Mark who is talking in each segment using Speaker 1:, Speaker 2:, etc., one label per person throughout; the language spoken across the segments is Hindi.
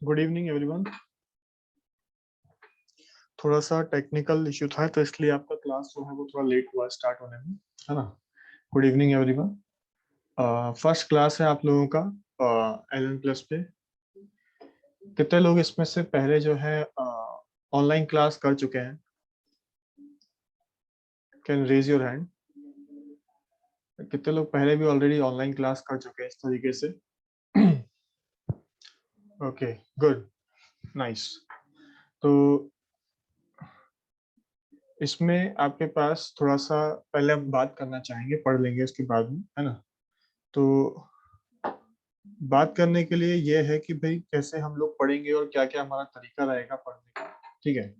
Speaker 1: Good evening everyone. थोड़ा सा टेक्निकल इश्यू था तो इसलिए आपका क्लास जो है वो थोड़ा लेट हुआ स्टार्ट होने में, है ना। Good evening everyone. First class है आप लोगों का एलन प्लस पे। कितने लोग इसमें से पहले जो है ऑनलाइन क्लास कर चुके हैं? Can raise your hand. कितने लोग पहले भी ऑलरेडी ऑनलाइन क्लास कर चुके हैं इस तरीके से? Okay, good, nice. तो इसमें आपके पास थोड़ा सा पहले हम बात करना चाहेंगे, पढ़ लेंगे उसके बाद में, है ना। तो बात करने के लिए ये है कि भाई कैसे हम लोग पढ़ेंगे और क्या क्या हमारा तरीका रहेगा पढ़ने का, ठीक है।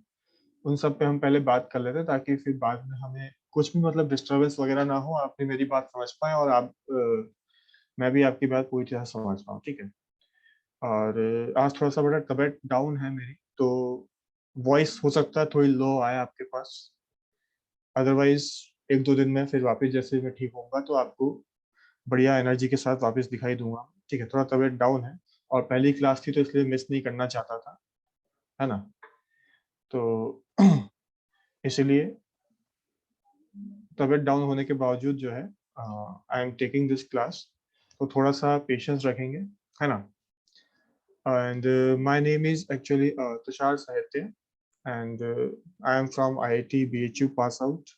Speaker 1: उन सब पे हम पहले बात कर लेते हैं ताकि फिर बाद में हमें कुछ भी मतलब डिस्टरबेंस वगैरह ना हो, आप भी मेरी बात समझ पाए और मैं भी आपकी बात पूरी तरह समझ पाऊँ, ठीक है। और आज थोड़ा सा बड़ा तबीयत डाउन है मेरी, तो वॉइस हो सकता है थोड़ी लो आए आपके पास। अदरवाइज एक दो दिन में फिर वापस जैसे मैं ठीक होऊंगा तो आपको बढ़िया एनर्जी के साथ वापस दिखाई दूंगा, ठीक है। थोड़ा तबीयत डाउन है और पहली क्लास थी तो इसलिए मिस नहीं करना चाहता था, है ना। तो इसीलिए तबीयत डाउन होने के बावजूद जो है I am taking this class, तो थोड़ा सा पेशेंस रखेंगे, है ना। And my name is actually Tushar Sahitya and I am from IIT BHU pass out.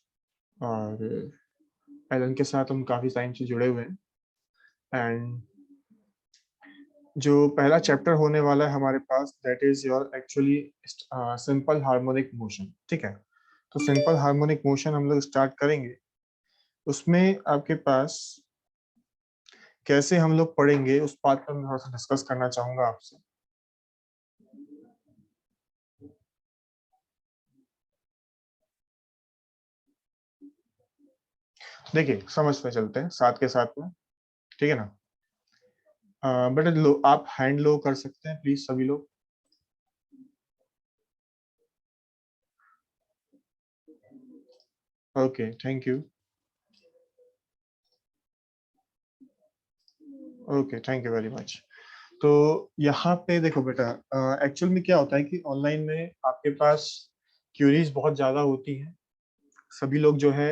Speaker 1: और एलन के साथ हम काफ़ी टाइम से जुड़े हुए हैं। एंड जो पहला चैप्टर होने वाला है हमारे पास, that is your actually simple harmonic motion, ठीक है। तो सिंपल हार्मोनिक मोशन हम लोग स्टार्ट करेंगे। उसमें आपके पास कैसे हम लोग पढ़ेंगे उस बात पर मैं थोड़ा सा डिस्कस करना चाहूंगा आपसे। देखिए, समझते चलते हैं साथ के साथ में, ठीक है ना। बेटा लो, आप हैंड लो कर सकते हैं प्लीज सभी लोग। Okay, thank you. Okay, thank you very much. तो यहाँ पे देखो बेटा, एक्चुअल में क्या होता है कि ऑनलाइन में आपके पास क्यूरीज बहुत ज्यादा होती हैं। सभी लोग जो है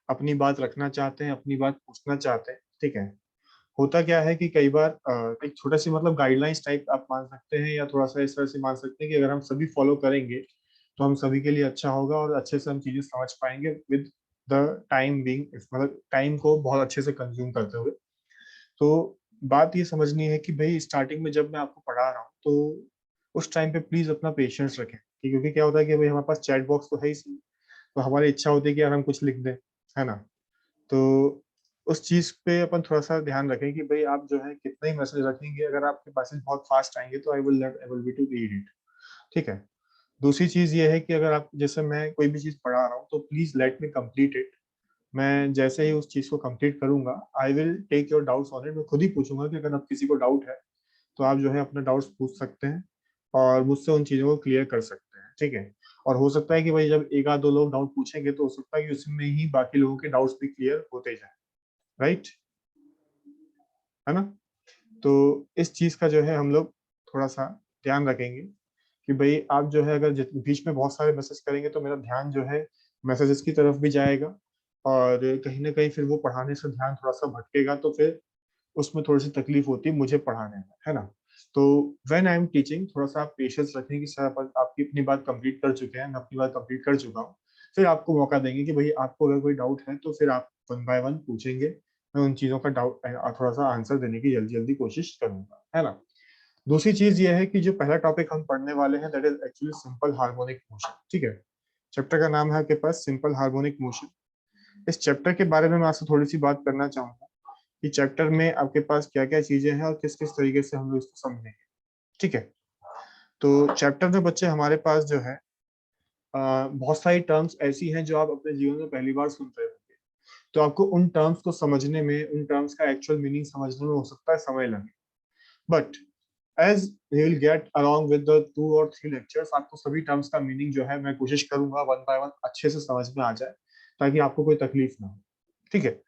Speaker 1: अपनी बात रखना चाहते हैं, अपनी बात पूछना चाहते हैं, ठीक है। होता क्या है कि कई बार एक छोटा सी मतलब गाइडलाइंस टाइप आप मान सकते हैं या थोड़ा सा इस तरह से मान सकते हैं कि अगर हम सभी फॉलो करेंगे तो हम सभी के लिए अच्छा होगा और अच्छे से हम चीजें समझ पाएंगे विद द टाइम बीइंग, मतलब टाइम को बहुत अच्छे से कंज्यूम करते हुए। तो बात ये समझनी है कि भाई स्टार्टिंग में जब मैं आपको पढ़ा रहा हूँ तो उस टाइम पे प्लीज अपना पेशेंस रखें, क्योंकि क्या होता है कि भाई हमारे पास चैट बॉक्स तो है ही सही, तो हमारी इच्छा होती है कि यार हम कुछ लिख दें, है ना। तो उस चीज पे अपन थोड़ा सा ध्यान रखें कि भाई आप जो है कितना ही मैसेज रखेंगे, अगर आपके मैसेज बहुत फास्ट आएंगे तो I will not able be to read it, ठीक है। दूसरी चीज ये है कि अगर आप जैसे मैं कोई भी चीज पढ़ा रहा हूँ तो please let me complete it. मैं जैसे ही उस चीज को कंप्लीट करूंगा I will take your doubts on it. मैं खुद ही पूछूंगा कि अगर आप किसी को डाउट है तो आप जो है अपने डाउट्स पूछ सकते हैं और मुझसे उन चीजों को क्लियर कर सकते हैं, ठीक है। और हो सकता है कि भाई जब एक आध दो लोग डाउट पूछेंगे तो हो सकता है कि उसमें ही बाकी लोगों के डाउट्स भी क्लियर होते जाए, राइट, है ना। तो इस चीज का जो है हम लोग थोड़ा सा ध्यान रखेंगे कि भाई आप जो है अगर बीच में बहुत सारे मैसेज करेंगे तो मेरा ध्यान जो है मैसेजेस की तरफ भी जाएगा और कहीं ना कहीं फिर वो पढ़ाने से ध्यान थोड़ा सा भटकेगा, तो फिर उसमें थोड़ी सी तकलीफ होती है मुझे पढ़ाने में, है ना। तो व्हेन आई एम टीचिंग थोड़ा सा आप पेशेंस रखें कि सर आपकी अपनी बात कंप्लीट कर चुके हैं, मैं अपनी बात कंप्लीट कर चुका हूँ। फिर आपको मौका देंगे कि भाई आपको अगर कोई डाउट है तो फिर आप वन बाय वन पूछेंगे। मैं उन चीजों का डाउट थोड़ा सा आंसर देने की जल्दी जल्दी कोशिश करूंगा, है ना। दूसरी चीज ये है कि जो पहला टॉपिक हम पढ़ने वाले हैं that is actually simple harmonic motion, ठीक है। चैप्टर का नाम है आपके पास सिंपल हार्मोनिक मोशन। इस चैप्टर के बारे में मैं आपसे थोड़ी सी बात करना चाहूंगा कि चैप्टर में आपके पास क्या क्या चीजें हैं और किस किस तरीके से हम लोग इसको समझेंगे, ठीक है। तो चैप्टर में बच्चे हमारे पास जो है बहुत सारी टर्म्स ऐसी हैं जो आप अपने जीवन में पहली बार सुन रहे होंगे। तो आपको उन टर्म्स को समझने में, उन टर्म्स का एक्चुअल मीनिंग समझने में हो सकता है समय लगे, but as you will get along with the 2 और 3 लेक्चर्स, आपको सभी टर्म्स का मीनिंग जो है मैं कोशिश करूंगा वन बाय वन अच्छे से समझ में आ जाए, ताकि आपको कोई तकलीफ ना हो, ठीक है।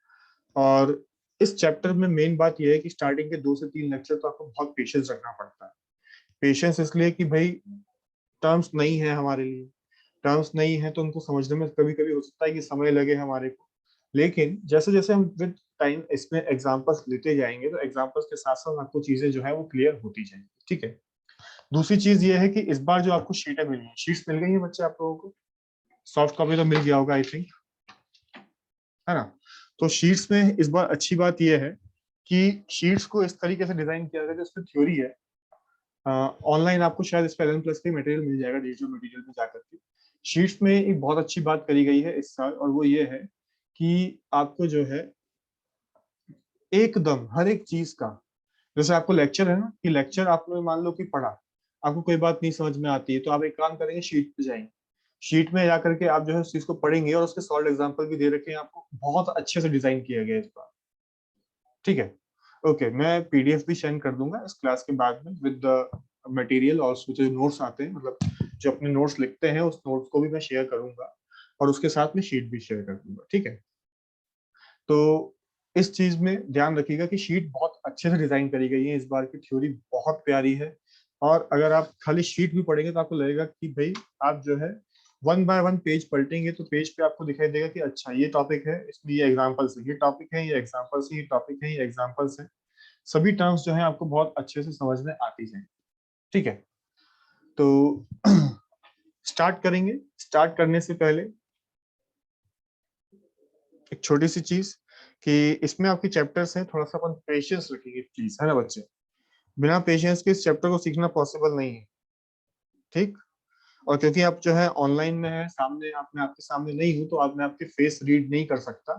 Speaker 1: और इस चैप्टर में मेन बात यह है कि स्टार्टिंग के 2 से 3 लेक्चर तो आपको बहुत पेशेंस रखना पड़ता है। पेशेंस इसलिए कि भाई टर्म्स नहीं है हमारे लिए, टर्म्स नहीं है तो उनको समझने में कभी कभी हो सकता है कि समय लगे हमारे को। लेकिन जैसे जैसे हम विद टाइम इसमें एग्जांपल्स लेते जाएंगे तो एग्जांपल्स के साथ साथ आपको चीजें जो है वो क्लियर होती जाएंगी, ठीक है। दूसरी चीज ये है कि इस बार जो आपको शीटें मिली हैं, शीट्स मिल गई है बच्चे आप लोगों को, सॉफ्ट कॉपी तो मिल गया होगा आई थिंक, है ना। तो शीट्स में इस बार अच्छी बात यह है कि शीट्स को इस तरीके से डिजाइन किया गया है, जिसमें थ्योरी है। ऑनलाइन आपको शायद इस पर 11+ का मटेरियल मिल जाएगा डिजिटल मटेरियल में जाकर के। शीट्स में एक बहुत अच्छी बात करी गई है इस साल, और वो ये है कि आपको जो है एकदम हर एक चीज का, जैसे आपको लेक्चर है ना, कि लेक्चर आपने मान लो कि पढ़ा, आपको कोई बात नहीं समझ में आती है तो आप एक काम करेंगे, शीट पे जाएंगे, शीट में जाकर के आप जो है उस चीज को पढ़ेंगे और उसके सॉल्व एग्जांपल भी दे रखे हैं आपको, बहुत अच्छे से डिजाइन किया गया है इस बार, ठीक है। ओके, मैं पीडीएफ भी सेंड कर दूंगा इस क्लास के बाद में विद द मटेरियल, और जो नोट्स आते हैं, मतलब जो अपने नोट्स लिखते हैं उस नोट्स को भी मैं शेयर करूंगा, और उसके साथ में शीट भी शेयर कर दूंगा, ठीक है। तो इस चीज में ध्यान रखिएगा कि शीट बहुत अच्छे से डिजाइन करी गई है, इस बार की थ्योरी बहुत प्यारी है। और अगर आप खाली शीट भी पढ़ेंगे तो आपको लगेगा कि भाई आप जो है वन बाय वन पेज पलटेंगे तो पेज पे आपको दिखाई देगा कि अच्छा ये टॉपिक है, इसमें ये एग्जांपल्स है, ये टॉपिक है, ये एग्जांपल्स है, ये टॉपिक है, ये एग्जांपल्स है। सभी टर्म्स जो है आपको बहुत अच्छे से समझ में आती हैं, ठीक है। तो स्टार्ट करेंगे। स्टार्ट करने से पहले एक छोटी सी चीज कि इसमें आपकी चैप्टर्स हैं, थोड़ा सा अपन पेशेंस रखेंगे प्लीज, है ना बच्चे। बिना पेशेंस के इस चैप्टर को सीखना पॉसिबल नहीं है, ठीक। और क्योंकि आप जो है ऑनलाइन में है, सामने आप, मैं आपके सामने नहीं हूँ तो आप, मैं आपके फेस रीड नहीं कर सकता।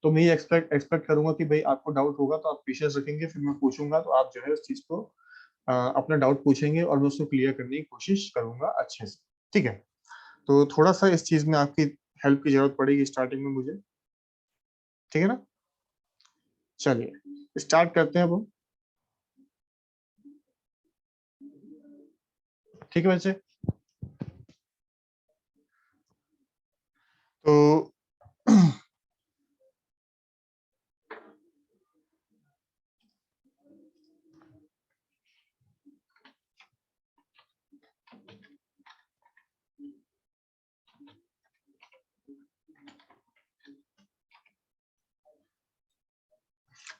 Speaker 1: तो मैं ये एक्सपेक्ट एक्सपेक्ट करूंगा कि भाई आपको डाउट होगा तो आप पेशेंस रखेंगे, फिर मैं पूछूंगा तो आप जो है उस चीज को अपना डाउट पूछेंगे और मैं उसको क्लियर करने की कोशिश करूंगा अच्छे से, ठीक है। तो थोड़ा सा इस चीज में आपकी हेल्प की जरूरत पड़ेगी स्टार्टिंग में मुझे, ठीक है ना। चलिए स्टार्ट करते हैं अब हम, ठीक है बच्चे। तो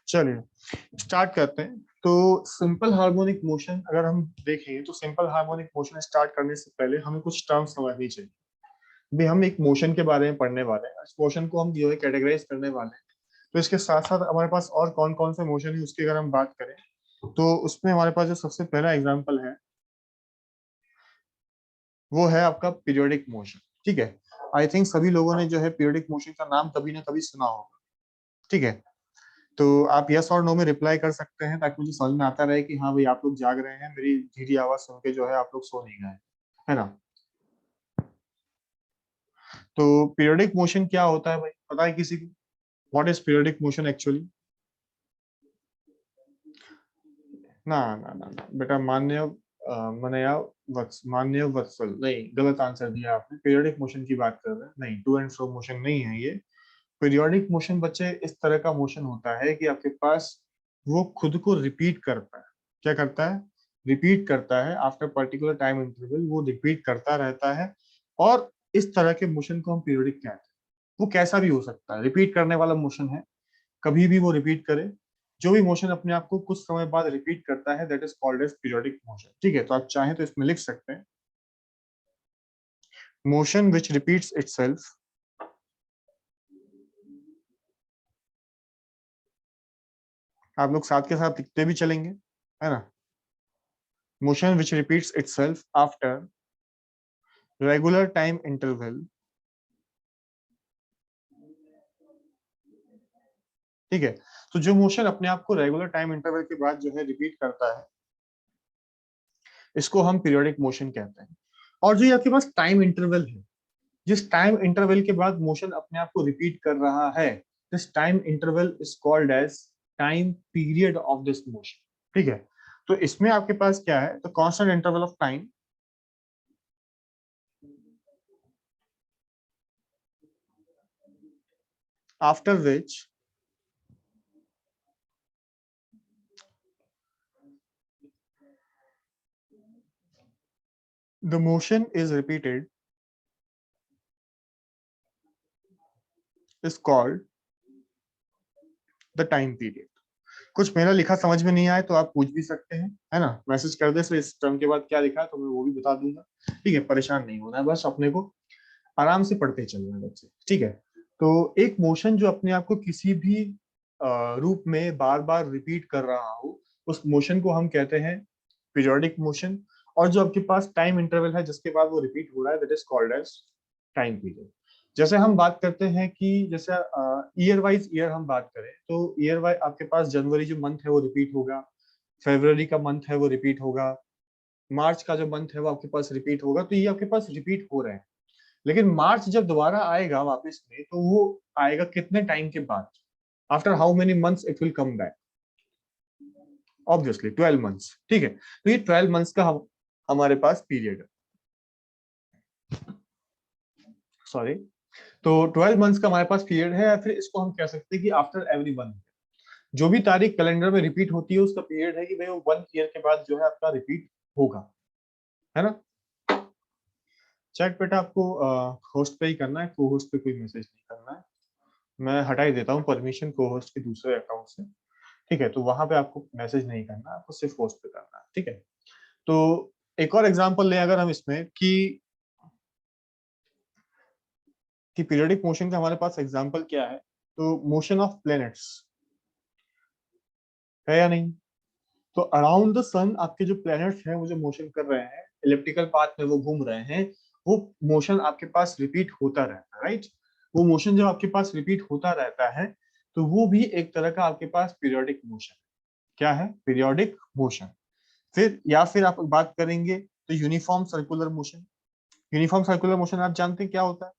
Speaker 1: चलिए स्टार्ट करते हैं। तो सिंपल हार्मोनिक मोशन अगर हम देखें तो सिंपल हार्मोनिक मोशन स्टार्ट करने से पहले हमें कुछ टर्म्स समझनी चाहिए। भी हम एक मोशन के बारे में पढ़ने वाले हैं, इस मोशन को हम जो है कैटेगराइज करने वाले हैं। तो इसके साथ साथ हमारे पास और कौन कौन से मोशन है उसकी अगर हम बात करें तो उसमें हमारे पास जो सबसे पहला एग्जांपल है वो है आपका पीरियोडिक मोशन, ठीक है। आई थिंक सभी लोगों ने जो है पीरियोडिक मोशन का नाम कभी ना कभी सुना होगा, ठीक है। तो आप यस और नो में रिप्लाई कर सकते हैं ताकि मुझे समझ में आता रहे कि हाँ भाई आप लोग जाग रहे हैं, मेरी धीरी आवाज सुन के जो है आप लोग सो नहीं गए, है ना। तो पीरियोडिक मोशन क्या होता है भाई, पता है किसी को? What is periodic motion actually? ना बेटा, मान्य मान्य वत्सल नहीं, गलत आंसर दिया आपने। पीरियोडिक मोशन की बात कर रहे हैं, नहीं, टू एंड फ्रो मोशन नहीं है ये। पीरियोडिक मोशन बच्चे इस तरह का मोशन होता है कि आपके पास वो खुद को रिपीट करता है। क्या करता है? रिपीट करता है, आफ्टर पर्टिकुलर टाइम इंटरवल वो रिपीट करता रहता है। और इस तरह के मोशन को हम पीरियोडिक कहते हैं। वो कैसा भी हो सकता है, रिपीट करने वाला मोशन है, कभी भी वो रिपीट करे। जो भी मोशन अपने आप को कुछ समय बाद रिपीट करता है that is called as periodic motion, ठीक है। तो आप चाहें तो इसमें लिख सकते हैं मोशन विच रिपीट्स इटसेल्फ आप लोग साथ के साथ लिखते भी चलेंगे, है ना। Motion which repeats itself after regular time interval, ठीक है। तो जो मोशन अपने आप को रेगुलर टाइम इंटरवल के बाद जो है रिपीट करता है, इसको हम पीरियोडिक मोशन कहते हैं। और जो ये आपके पास टाइम इंटरवल है, जिस टाइम इंटरवल के बाद मोशन अपने आप को रिपीट कर रहा है, this time interval is called as time period of this motion, ठीक है। तो इसमें आपके पास क्या है, तो constant interval of time after which the motion is repeated is called the time period. कुछ मेरा लिखा समझ में नहीं आए तो आप पूछ भी सकते हैं, है ना, मैसेज कर दे, इस टर्म के बाद क्या लिखा है तो मैं वो भी बता दूंगा, ठीक है। परेशान नहीं होना है, बस अपने को आराम से पढ़ते चलना है बच्चे, ठीक है। तो एक मोशन जो अपने आप को किसी भी रूप में बार बार रिपीट कर रहा हो, उस मोशन को हम कहते हैं पीरियोडिक मोशन। और जो आपके पास टाइम इंटरवल है जिसके बाद वो रिपीट हो रहा है, that is called as time period. जैसे हम बात करते हैं कि जैसे ईयर वाइज ईयर हम बात करें, तो ईयर वाइज आपके पास जनवरी जो मंथ है वो रिपीट होगा, फरवरी का मंथ है वो रिपीट होगा, मार्च का जो मंथ है वो आपके पास रिपीट होगा। तो ये आपके पास रिपीट हो रहे हैं। लेकिन मार्च जब दोबारा आएगा वापस में, तो वो आएगा कितने टाइम के बाद, after how many months it will come back, obviously 12 months, ठीक है। तो ये 12 मंथ्स का हमारे पास पीरियड है, सॉरी। तो 12 मंथ्स का हमारे पास पीरियड है, या फिर इसको हम कह सकते हैं कि आफ्टर एवरी वन, जो भी तारीख कैलेंडर में रिपीट होती है उसका पीरियड है कि भाई वो 1 ईयर के बाद जो है आपका रिपीट होगा, है ना। चैट बेटा आपको होस्ट पे ही करना है, को होस्ट पे कोई मैसेज नहीं करना है। मैं हटा ही देता हूँ परमिशन को होस्ट के दूसरे अकाउंट से, ठीक है। तो वहां पे आपको मैसेज नहीं करना, आपको सिर्फ होस्ट पे करना है, ठीक है। तो एक और एग्जांपल लें अगर हम इसमें कि पीरियोडिक मोशन का हमारे पास एग्जांपल क्या है, तो मोशन ऑफ प्लैनेट्स है या नहीं। तो अराउंड द सन आपके जो प्लैनेट्स हैं वो जो मोशन कर रहे हैं, इलिप्टिकल पाथ में वो घूम रहे हैं, वो मोशन आपके पास रिपीट होता रहता है, राइट। वो मोशन जब आपके पास रिपीट होता रहता है, तो वो भी एक तरह का आपके पास पीरियोडिक मोशन, क्या है, पीरियोडिक मोशन। फिर या फिर आप बात करेंगे तो uniform circular motion. Uniform circular motion आप जानते हैं क्या होता है।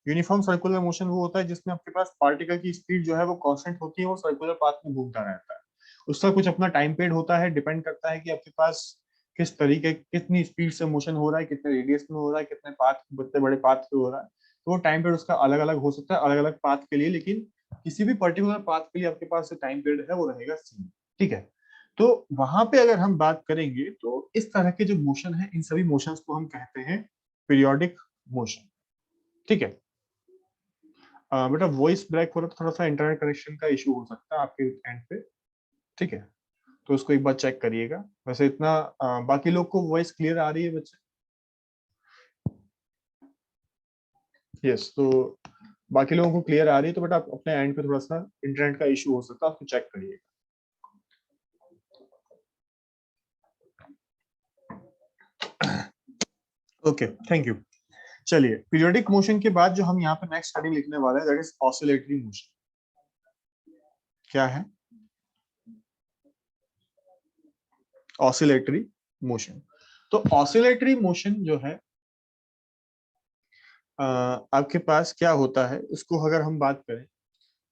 Speaker 1: यूनिफॉर्म सर्कुलर मोशन वो होता है जिसमें आपके पास पार्टिकल की स्पीड जो है वो कांस्टेंट होती है, वो सर्कुलर पाथ में घूमता रहता है। उसका कुछ अपना टाइम पीरियड होता है, डिपेंड करता है कि आपके पास किस तरीके, कितनी स्पीड से मोशन हो रहा है, कितने रेडियस में हो रहा है, कितने पाथ, कितने बड़े पाथ पे हो रहा है। तो वो टाइम पीरियड उसका अलग अलग हो सकता है अलग अलग पाथ के लिए, लेकिन किसी भी पर्टिकुलर पाथ के लिए आपके पास जो टाइम पीरियड है वो रहेगा सेम, ठीक है। तो वहां पे अगर हम बात करेंगे तो इस तरह के जो मोशन है, इन सभी मोशंस को हम कहते हैं पीरियोडिक मोशन, ठीक है। बेटा वॉइस ब्रेक हो रहा है तो थोड़ा सा इंटरनेट कनेक्शन का इशू हो सकता है आपके एंड पे, ठीक है। तो उसको एक बार चेक करिएगा। वैसे इतना बाकी लोग को वॉइस क्लियर आ रही है बच्चे, यस। तो बाकी लोगों को क्लियर आ रही है, तो बेटा आप अपने एंड पे थोड़ा सा इंटरनेट का इशू हो सकता है, आपको चेक करिएगा। Okay, thank you. चलिए, पीरियोडिक मोशन के बाद जो हम यहाँ पे नेक्स्ट हेडिंग लिखने वाले हैं, दैट इज ऑसिलेटरी मोशन। क्या है ऑसिलेटरी मोशन। तो ऑसिलेटरी मोशन जो है आपके पास क्या होता है, उसको अगर हम बात करें,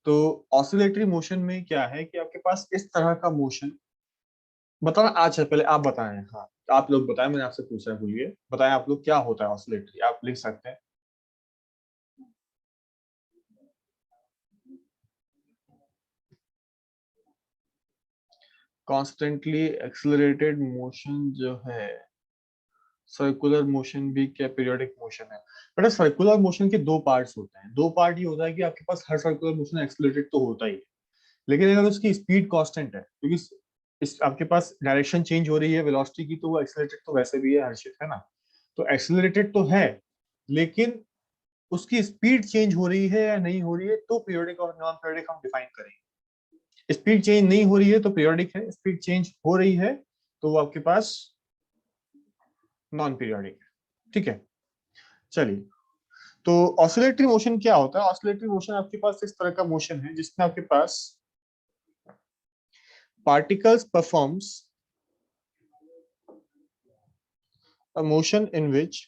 Speaker 1: तो ऑसिलेटरी मोशन में क्या है कि आपके पास इस तरह का मोशन, बताना आज है, पहले आप बताएं, हाँ आप लोग बताएं, मैंने आपसे पूछा है, भूलिए, बताएं आप लोग क्या होता है ऑसिलेटरी, आप लिख सकते हैं। कॉन्स्टेंटली एक्सिलरेटेड मोशन जो है, सर्कुलर मोशन भी क्या पीरियोडिक मोशन है। बेटा सर्कुलर मोशन के दो पार्ट्स होते हैं, दो पार्ट ये होता है कि आपके पास हर सर्कुलर मोशन एक्सिलरेटेड तो होता ही है, लेकिन अगर उसकी स्पीड कांस्टेंट है, क्योंकि इस आपके पास डायरेक्शन चेंज हो रही है वेलोसिटी की, तो वो एक्सिलरेटेड तो वैसे भी है हर्षित, है ना। तो एक्सिलरेटेड तो है, लेकिन उसकी स्पीड चेंज हो रही है या नहीं हो रही है, तो पीरियोडिक और नॉन पीरियोडिक हम डिफाइन करेंगे। स्पीड चेंज नहीं हो रही है तो पीरियोडिक है, स्पीड चेंज हो रही है तो वो आपके पास नॉन पीरियोडिक है। ठीक है, चलिए। तो ऑसिलेटरी मोशन क्या होता है? ऑसिलेटरी मोशन आपके पास इस तरह का मोशन है जिसमें आपके पास particles performs a motion in which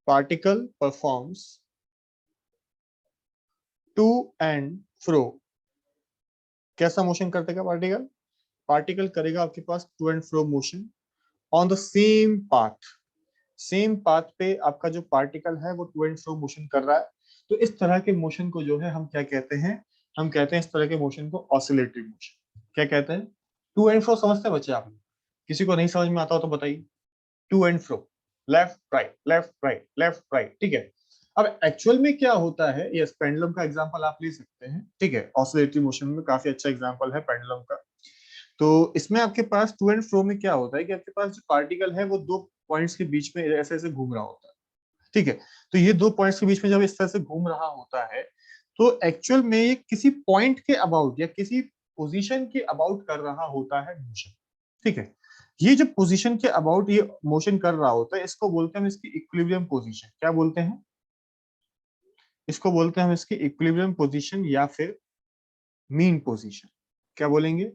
Speaker 1: particle performs to and fro. कैसा मोशन करते का पार्टिकल? पार्टिकल करेगा आपके पास to and fro motion on the same path. Same path पे आपका जो पार्टिकल है वो टू एंड फ्रो मोशन कर रहा है। तो इस तरह के मोशन को जो है हम क्या कहते हैं? हम कहते हैं इस तरह के मोशन को ऑसिलेटरी मोशन। क्या कहते हैं? टू एंड फ्रो समझते हैं बच्चे आप लोग? किसी को नहीं समझ में आता हो तो बताइए। To and fro, left right left right left right, ठीक है। अब एक्चुअल में क्या होता है, ये पेंडुलम का एग्जांपल आप ले सकते हैं, ठीक है। ऑसिलेटरी मोशन में काफी अच्छा एग्जांपल है पेंडुलम का। तो इसमें आपके पास टू एंड फ्रो में क्या होता है कि आपके पास जो पार्टिकल है वो दो पॉइंट्स के बीच में ऐसे ऐसे घूम रहा होता है, ठीक है। तो ये दो पॉइंट्स के बीच में जब इस तरह से घूम रहा होता है तो एक्चुअल में ये किसी पॉइंट के अबाउट या किसी पोजीशन के अबाउट कर रहा होता है मोशन, ठीक है। ये जो पोजीशन के अबाउट ये मोशन कर रहा होता है इसको बोलते हैं हम इसकी इक्विलिब्रियम पोजीशन। क्या बोलते हैं? इसको बोलते हैं हम इसकी इक्विलिब्रियम पोजीशन या फिर मीन पोजीशन। क्या बोलेंगे?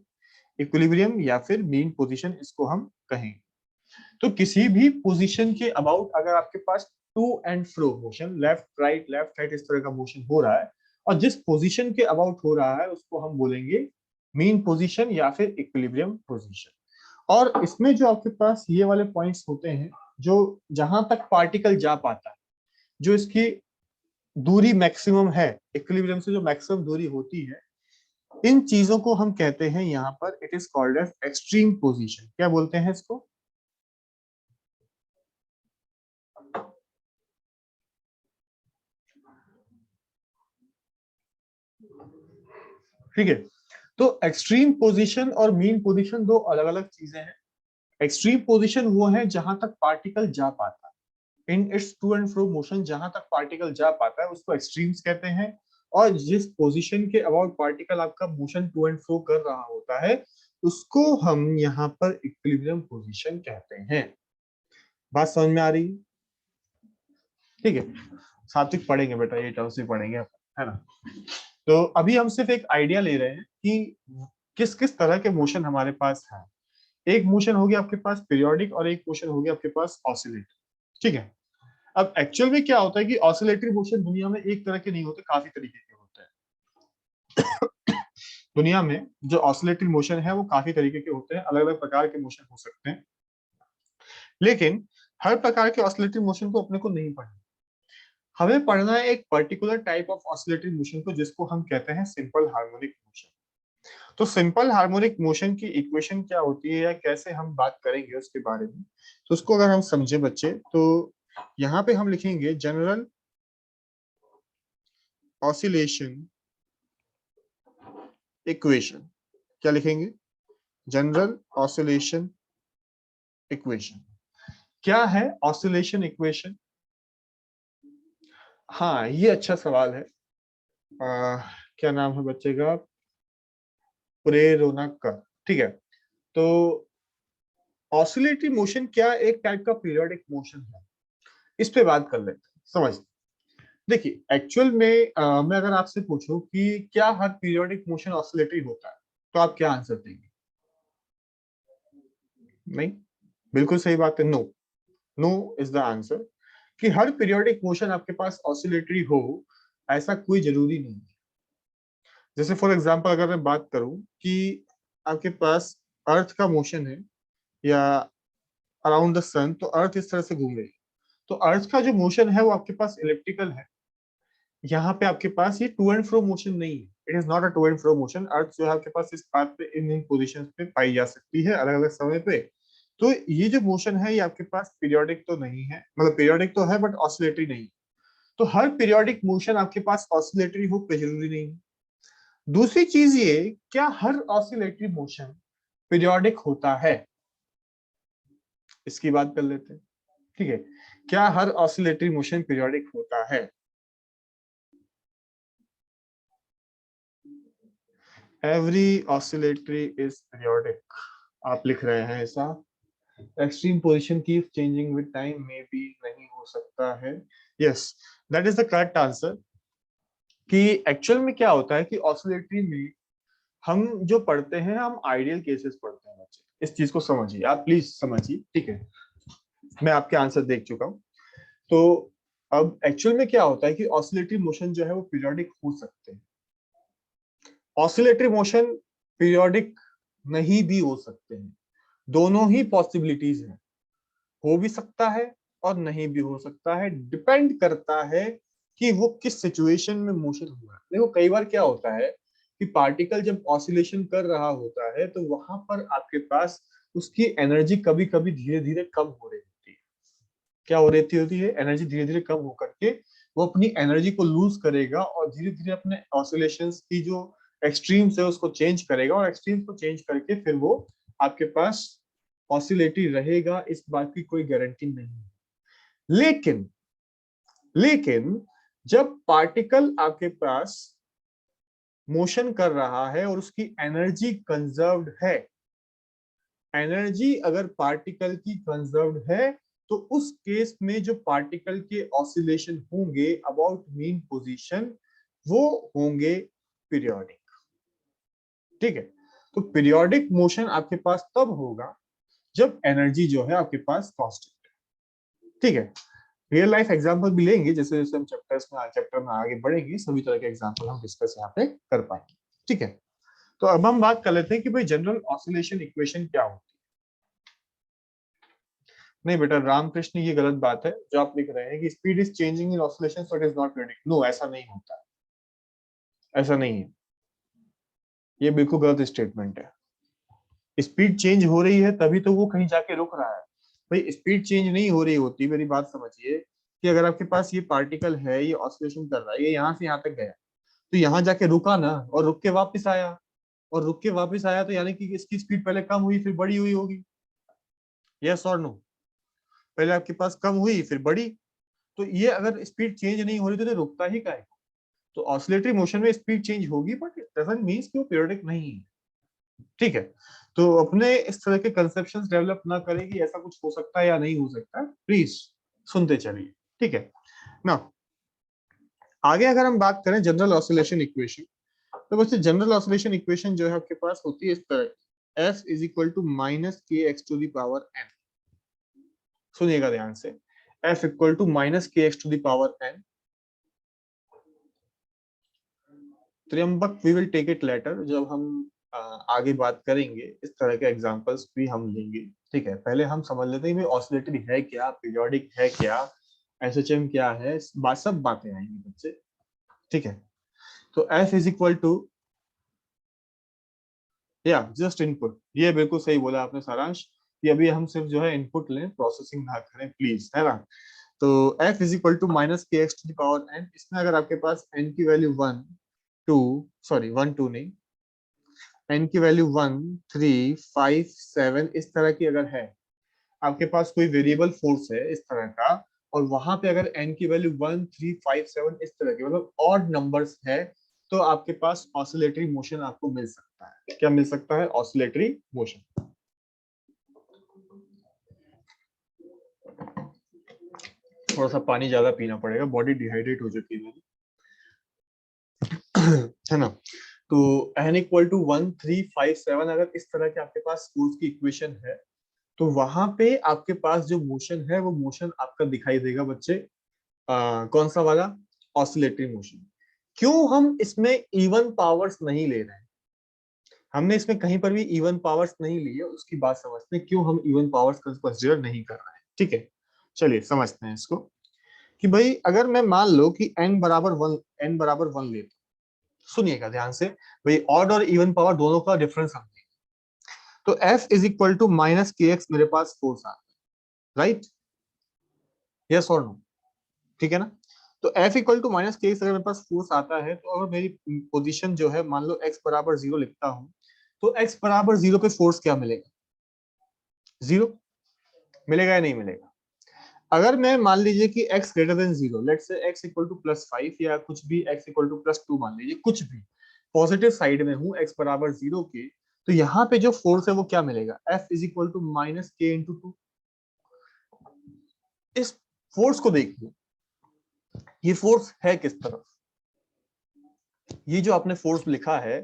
Speaker 1: इक्विलिब्रियम या फिर मीन पोजीशन इसको हम कहेंगे। तो किसी भी पोजीशन के अबाउट अगर आपके पास to and fro motion, left right इस तरह का मोशन हो रहा है और जिस पोजीशन के अबाउट हो रहा है उसको हम बोलेंगे मीन पोजीशन या फिर इक्विलिब्रियम पोजीशन। और इसमें जो आपके पास ये वाले पॉइंट्स होते हैं जो जहां तक पार्टिकल जा पाता है, जो इसकी दूरी मैक्सिमम है, इक्विलिब्रियम से जो मैक्सिमम दूरी होती है, इन चीजों को हम कहते हैं यहां पर it is called as extreme position. क्या बोलते हैं इसको? ठीक है। तो एक्सट्रीम पोजीशन और मीन पोजीशन दो अलग अलग चीजें हैं। एक्सट्रीम पोजीशन वो है जहां तक पार्टिकल जा पाता है in its to and fro motion, जहां तक पार्टिकल जा पाता है उसको एक्सट्रीम्स कहते हैं। और जिस पोजीशन के अबाउट पार्टिकल आपका मोशन टू एंड फ्रो कर रहा होता है उसको हम यहाँ पर इक्विलिब्रियम पोजीशन कहते हैं। बात समझ में आ रही है? ठीक है, सात्विक पढ़ेंगे बेटा, ये टर्म्स भी पढ़ेंगे है ना। तो अभी हम सिर्फ एक आइडिया ले रहे हैं कि किस किस तरह के मोशन हमारे पास है। एक मोशन हो गया आपके पास पीरियोडिक और एक मोशन हो गया आपके पास ऑसिलेटरी, ठीक है। अब एक्चुअल में क्या होता है कि ऑसिलेटरी मोशन दुनिया में एक तरह के नहीं होते, काफी तरीके के होते हैं। दुनिया में जो ऑसिलेटरी मोशन है वो काफी तरीके के होते हैं, अलग अलग प्रकार के मोशन हो सकते हैं। लेकिन हर प्रकार के ऑसिलेटरी मोशन को अपने को नहीं पढ़ना। हमें पढ़ना है एक particular type of oscillatory motion को जिसको हम कहते हैं सिंपल हार्मोनिक मोशन। तो सिंपल हार्मोनिक मोशन की इक्वेशन क्या होती है या कैसे हम बात करेंगे उसके बारे में, तो उसको अगर हम समझे बच्चे तो यहाँ पे हम लिखेंगे जनरल ऑसिलेशन इक्वेशन। क्या लिखेंगे? General oscillation equation. क्या है ऑसिलेशन इक्वेशन? हाँ, ये अच्छा सवाल है। क्या नाम है बच्चे का? प्रेरणा का, ठीक है। तो ऑसिलेटरी मोशन क्या एक टाइप का पीरियोडिक मोशन है, इस पे बात कर लेते हैं। समझ, देखिए एक्चुअल में मैं अगर आपसे पूछूं कि क्या हर पीरियोडिक मोशन ऑसिलेटरी होता है तो आप क्या आंसर देंगे? नहीं, बिल्कुल सही बात है, no. No is the answer. कि हर पीरियोडिक मोशन आपके पास ऑसिलेटरी हो ऐसा कोई जरूरी नहीं है। जैसे फॉर एग्जांपल अगर मैं बात करूं कि आपके पास अर्थ का मोशन है या अराउंड द सन, तो अर्थ इस तरह से घूम रही है, तो अर्थ का जो मोशन है वो आपके पास इलेप्टिकल है। यहाँ पे आपके पास ये टू एंड फ्रो मोशन नहीं है, it is not a to and fro motion. Earth जो है आपके पास इस पाथ पे इन पोजीशन पे पाई जा सकती है अलग अलग समय पे। तो ये जो मोशन है ये आपके पास पीरियोडिक तो नहीं है, मतलब पीरियोडिक तो है बट ऑसिलेटरी नहीं। तो हर पीरियोडिक मोशन आपके पास ऑसिलेटरी हो कोई जरूरी नहीं है। दूसरी चीज ये, क्या हर ऑसिलेटरी मोशन पीरियोडिक होता है, इसकी बात कर लेते हैं, ठीक है। क्या हर ऑसिलेटरी मोशन पीरियोडिक होता है? एवरी ऑसिलेटरी इज पीरियोडिक, आप लिख रहे हैं ऐसा। Extreme position keep changing with time, may be नहीं हो सकता है। Yes, that is the correct answer. कि एक्चुअल में क्या होता है कि ऑसिलेटरी में हम जो पढ़ते हैं, हम आइडियल केसेस पढ़ते हैं बच्चे। इस चीज को समझिए, आप प्लीज समझिए, ठीक है। मैं आपके आंसर देख चुका हूं। तो अब एक्चुअल में क्या होता है कि ऑसिलेटरी मोशन जो है वो पीरियोडिक हो सकते हैं। ऑसिलेटरी मोशन पीरियोडिक नहीं भी हो सकते हैं। दोनों ही पॉसिबिलिटीज हैं, हो भी सकता है और नहीं भी हो सकता है। डिपेंड करता है कि वो किस सिचुएशन में मोशन हुआ है। देखो कई बार क्या होता है कि पार्टिकल जब ऑसिलेशन कर रहा होता है तो वहां पर आपके पास उसकी एनर्जी कभी कभी धीरे धीरे कम हो रही होती है। क्या हो रही होती है? एनर्जी धीरे धीरे कम होकर के वो अपनी एनर्जी को लूज करेगा और धीरे धीरे अपने ऑसिलेशंस की जो एक्सट्रीम्स है उसको चेंज करेगा, और एक्सट्रीम्स को चेंज करके फिर वो आपके पास ऑसिलेटरी रहेगा, इस बात की कोई गारंटी नहीं है। लेकिन लेकिन जब पार्टिकल आपके पास मोशन कर रहा है और उसकी एनर्जी कंजर्व्ड है, एनर्जी अगर पार्टिकल की कंजर्व्ड है, तो उस केस में जो पार्टिकल के ऑसिलेशन होंगे अबाउट मीन पोजीशन, वो होंगे पीरियोडिक। ठीक है। तो पीरियोडिक मोशन आपके पास तब होगा जब एनर्जी जो है आपके पास कांस्टेंट है। ठीक है। रियल लाइफ एग्जांपल भी लेंगे, जैसे जैसे हम चैप्टर में आगे बढ़ेंगे सभी तरह के एग्जांपल हम डिस्कस यहाँ पे कर पाएंगे। ठीक है। तो अब हम बात कर लेते हैं कि भाई जनरल ऑसिलेशन इक्वेशन क्या होती है। नहीं बेटा रामकृष्ण, ये गलत बात है जो आप लिख रहे हैं कि speed is changing in oscillation so it is not periodic. No, ऐसा नहीं होता, ऐसा नहीं है। ये बिल्कुल गलत स्टेटमेंट है। स्पीड चेंज हो रही है तभी तो वो कहीं जाके रुक रहा है। भाई स्पीड चेंज नहीं हो रही होती, मेरी बात समझिए, कि अगर आपके पास ये पार्टिकल है, ये ऑसिलेशन कर रहा है, ये यहाँ से यहाँ तक गया, तो यहाँ जाके रुका ना और रुक के वापस आया, और रुक के वापस आया तो यानी कि इसकी स्पीड पहले कम हुई फिर बड़ी हुई होगी। यस और नो? पहले आपके पास कम हुई फिर बड़ी, तो ये अगर स्पीड चेंज नहीं हो रही तो रुकता ही का है। तो ऑसिलेटरी मोशन में स्पीड चेंज होगी बट इट डजंट मींस कि वो पीरियोडिक नहीं है। ठीक है। तो अपने इस तरह के कंसेप्शंस डेवलप ना करें कि ऐसा कुछ हो सकता है या नहीं हो सकता, प्लीज सुनते चलिए। ठीक है ना। आगे अगर हम बात करें जनरल ऑसिलेशन इक्वेशन, तो वैसे जनरल ऑसिलेशन इक्वेशन जो है आपके पास होती है इस तरह, F is equal to minus k x to the power n. सुनिएगा ध्यान से, F equal to minus k x to the power n. त्र्यंबक we will take it later, जब हम आगे बात करेंगे इस तरह के एग्जांपल्स भी हम लेंगे। ठीक है, पहले हम समझ लेते हैं कि ऑसिलेटरी है क्या, पीरियोडिक है क्या, एसएचएम क्या है, सब बातें आएंगी बच्चे। ठीक है। तो एफ इज इक्वल टू, या जस्ट इनपुट, ये बिल्कुल सही बोला आपने सारांश, कि अभी हम सिर्फ जो है इनपुट लें, प्रोसेसिंग ना करें प्लीज, है ना। तो f is equal to minus k x to the power n. इसमें अगर आपके पास n की वैल्यू 1 2, सॉरी 1 2 नहीं, n की वैल्यू 1 3 5 7 इस तरह की अगर है, आपके पास कोई वेरिएबल फोर्स है इस तरह का, और वहां पे अगर n की वैल्यू 1 3 5 7 इस तरह की मतलब ऑड नंबर्स है, तो आपके पास ऑसिलेटरी मोशन आपको मिल सकता है। क्या मिल सकता है? Oscillatory motion. थोड़ा सा पानी ज्यादा पीना पड़ेगा, बॉडी डिहाइड्रेट हो चुकी है मेरी। है ना। तो n इक्वल टू 1 3 5 7 अगर इस तरह के आपके पास फोर्स की इक्वेशन है, तो वहां पे आपके पास जो मोशन है वो मोशन आपका दिखाई देगा बच्चे। कौन सा वाला? Oscillatory motion. क्यों हम इसमें इवन पावर्स नहीं ले रहे हैं? हमने इसमें कहीं पर भी इवन पावर्स नहीं ली है, उसकी बात समझते हैं क्यों हम इवन पावर्स कंसिडर नहीं कर रहे हैं। ठीक है, चलिए समझते हैं इसको। कि भाई अगर मैं मान लो कि n बराबर 1 लेता, सुनिएगा ध्यान से, भाई ऑड और इवन पावर दोनों का डिफरेंस हम लेंगे। तो f is equal to minus k x मेरे पास फोर्स आता है, राइट? यस और नो? ठीक है ना। तो f equal to minus k x अगर मेरे पास फोर्स आता है, तो अगर मेरी पोजीशन जो है मान लो x बराबर 0 लिखता हूं, तो x बराबर 0 पे फोर्स क्या मिलेगा? 0 मिलेगा या नहीं मिलेगा? अगर मैं मान लीजिए कि x greater than 0, let's say x equal to +5 या कुछ भी, x इक्वल टू +2 मान लीजिए, कुछ भी, पॉजिटिव साइड में हूं x बराबर 0 के, तो यहाँ पे जो फोर्स है वो क्या मिलेगा, F is equal to minus k into two. इस फोर्स को देखिए, ये फोर्स है किस तरफ, ये जो आपने फोर्स लिखा है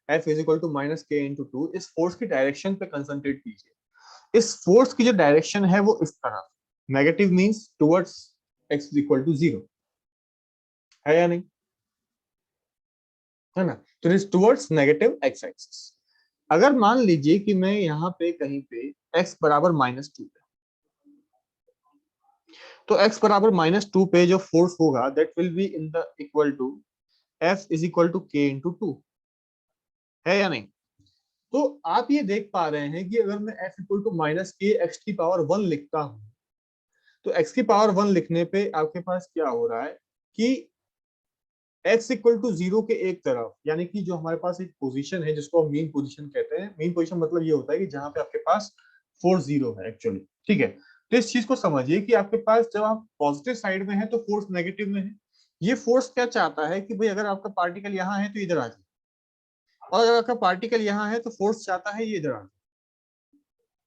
Speaker 1: F is equal to minus k into two, इस फोर्स की डायरेक्शन पे कंसंट्रेट कीजिए। इस फोर्स की जो डायरेक्शन है वो इस तरफ, negative means towards x equal to 0, है या नहीं, है ना। तो it is towards negative x axis. अगर मान लीजिए कि मैं यहाँ पे कहीं पे x बराबर -2 पे, तो x बराबर -2 पे जो फोर्स होगा that will be in the equal to F is equal to k into two, है या नहीं। तो आप ये देख पा रहे हैं कि अगर मैं F equal to minus k x की पावर 1 लिखता हूं, तो x की पावर 1 लिखने पे आपके पास क्या हो रहा है कि x इक्वल टू 0 के एक तरफ, यानी कि जो हमारे पास एक पोजीशन है जिसको हम मीन पोजीशन कहते हैं, मीन पोजीशन मतलब ये होता है कि जहां पे आपके पास फोर्स 0 है एक्चुअली, ठीक है। तो इस चीज को समझिए कि आपके पास जब आप पॉजिटिव साइड में है तो फोर्स नेगेटिव में है। ये फोर्स क्या चाहता है कि भाई अगर आपका पार्टिकल यहाँ है तो इधर आ जाए, और अगर आपका पार्टिकल यहाँ है तो फोर्स चाहता है ये इधर आ जाए,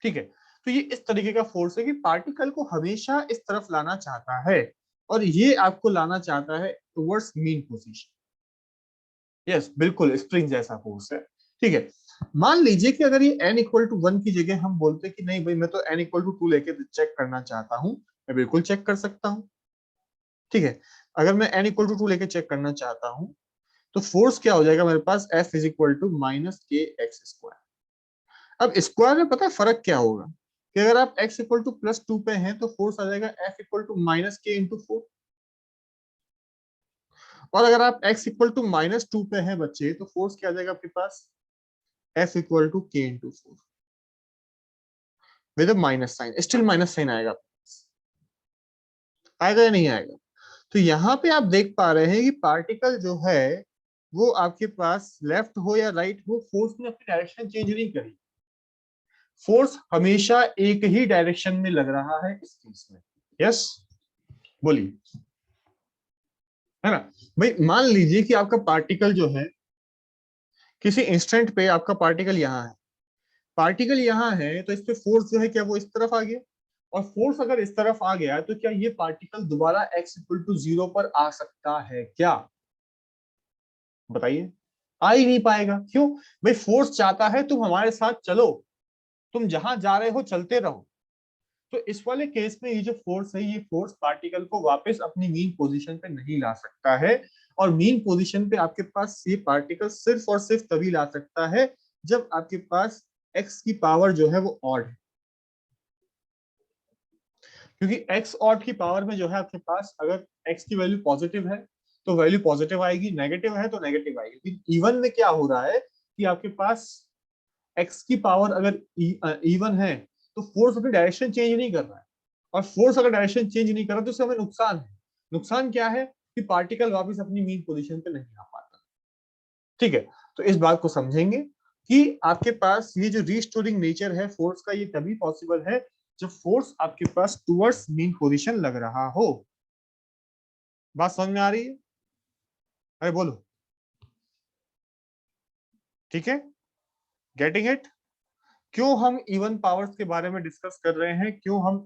Speaker 1: ठीक है। तो ये इस तरीके का फोर्स है कि पार्टिकल को हमेशा इस तरफ लाना चाहता है, और ये आपको लाना चाहता है टुवर्ड्स मीन पोजीशन। यस, बिल्कुल स्प्रिंग जैसा फोर्स है, ठीक है। मान लीजिए कि अगर ये n इक्वल टू 1 की जगह हम बोलते कि नहीं भाई मैं तो n इक्वल टू 2 लेके चेक करना चाहता हूं, मैं बिल्कुल चेक कर सकता हूं, ठीक है। अगर मैं n इक्वल टू 2 लेके चेक करना चाहता हूं, तो फोर्स क्या हो जाएगा मेरे पास, F is equal to minus k x square. अब स्क्वायर में पता है फर्क क्या होगा, कि अगर आप x इक्वल टू प्लस 2 पे हैं तो फोर्स आ जाएगा F equal to minus k into 4, और अगर आप x इक्वल टू -2 पे हैं बच्चे, तो फोर्स क्या आ जाएगा आपके पास, F equal to k into 4 with minus sign, still minus sign आएगा, आएगा या नहीं आएगा। तो यहाँ पे आप देख पा रहे हैं कि पार्टिकल जो है वो आपके पास लेफ्ट हो या राइट हो, फोर्स ने अपनी डायरेक्शन चेंज नहीं करी, फोर्स हमेशा एक ही डायरेक्शन में लग रहा है इस केस में। यस, बोलिए, है ना। भाई मान लीजिए कि आपका पार्टिकल जो है किसी इंस्टेंट पे आपका पार्टिकल यहाँ है, पार्टिकल यहाँ है तो इस पे फोर्स जो है क्या वो इस तरफ आ गया, और फोर्स अगर इस तरफ आ गया तो क्या ये पार्टिकल दोबारा x इक्वल टू 0 पर आ सकता है क्या, बताइए। आ ही नहीं पाएगा, क्यों, भाई फोर्स चाहता है तुम हमारे साथ चलो, तुम जहां जा रहे हो चलते रहो। तो इस वाले केस में ये जो फोर्स है, ये फोर्स पार्टिकल को वापस अपनी मीन पोजीशन पे नहीं ला सकता है, और मीन पोजीशन पे आपके पास ये पार्टिकल सिर्फ और सिर्फ तभी ला सकता है जब आपके पास x की पावर जो है वो ऑड है, क्योंकि x ऑड की पावर में जो है आपके पास अगर x की वैल्यू पॉजिटिव है तो वैल्यू पॉजिटिव आएगी, नेगेटिव है तो नेगेटिव आएगी। इवन में क्या हो रहा है कि आपके पास x की पावर अगर इवन है तो फोर्स अपनी डायरेक्शन चेंज नहीं कर रहा है, और फोर्स अगर डायरेक्शन चेंज नहीं कर रहा तो उससे हमें नुकसान है। नुकसान क्या है कि पार्टिकल वापस अपनी मीन पोजीशन पे नहीं आ पाता, ठीक है। तो इस बात को समझेंगे कि आपके पास ये जो रिस्टोरिंग नेचर है फोर्स का, ये तभी पॉसिबल है जब फोर्स आपके पास टुवर्ड्स मीन पोजीशन लग रहा हो। बात समझ में आ रही है, अरे बोलो, ठीक है, गेटिंग इट। क्यों हम इवन पावर्स के बारे में डिस्कस कर रहे हैं, क्यों हम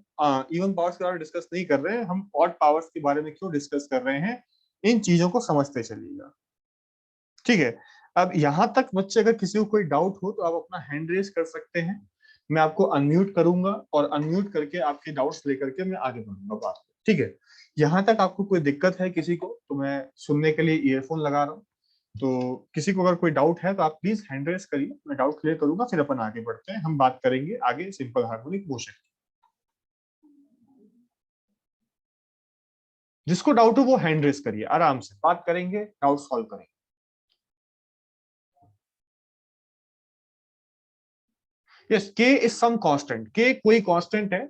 Speaker 1: इवन पावर्स के बारे में डिस्कस नहीं कर रहे हैं, हम ऑड पावर्स के बारे में क्यों डिस्कस कर रहे हैं, इन चीजों को समझते चलिएगा, ठीक है। अब यहां तक बच्चे अगर किसी को कोई डाउट हो तो आप अपना हैंड रेज कर सकते हैं, मैं आपको अनम्यूट करूंगा और अनम्यूट करके आपके डाउट्स लेकर के मैं आगे बढ़ूंगा बात को, ठीक है। यहाँ तक आपको कोई दिक्कत है किसी को, तो मैं सुनने के लिए ईयरफोन लगा रहा हूँ, तो किसी को अगर कोई डाउट है तो आप प्लीज हैंड रेज करिए, मैं डाउट क्लियर करूंगा, फिर अपन आगे बढ़ते हैं, हम बात करेंगे आगे सिंपल हार्मोनिक मोशन। जिसको डाउट हो वो हैंड रेज करिए, आराम से बात करेंगे, डाउट सॉल्व करेंगे। यस, के इज सम कांस्टेंट, के कोई कांस्टेंट है,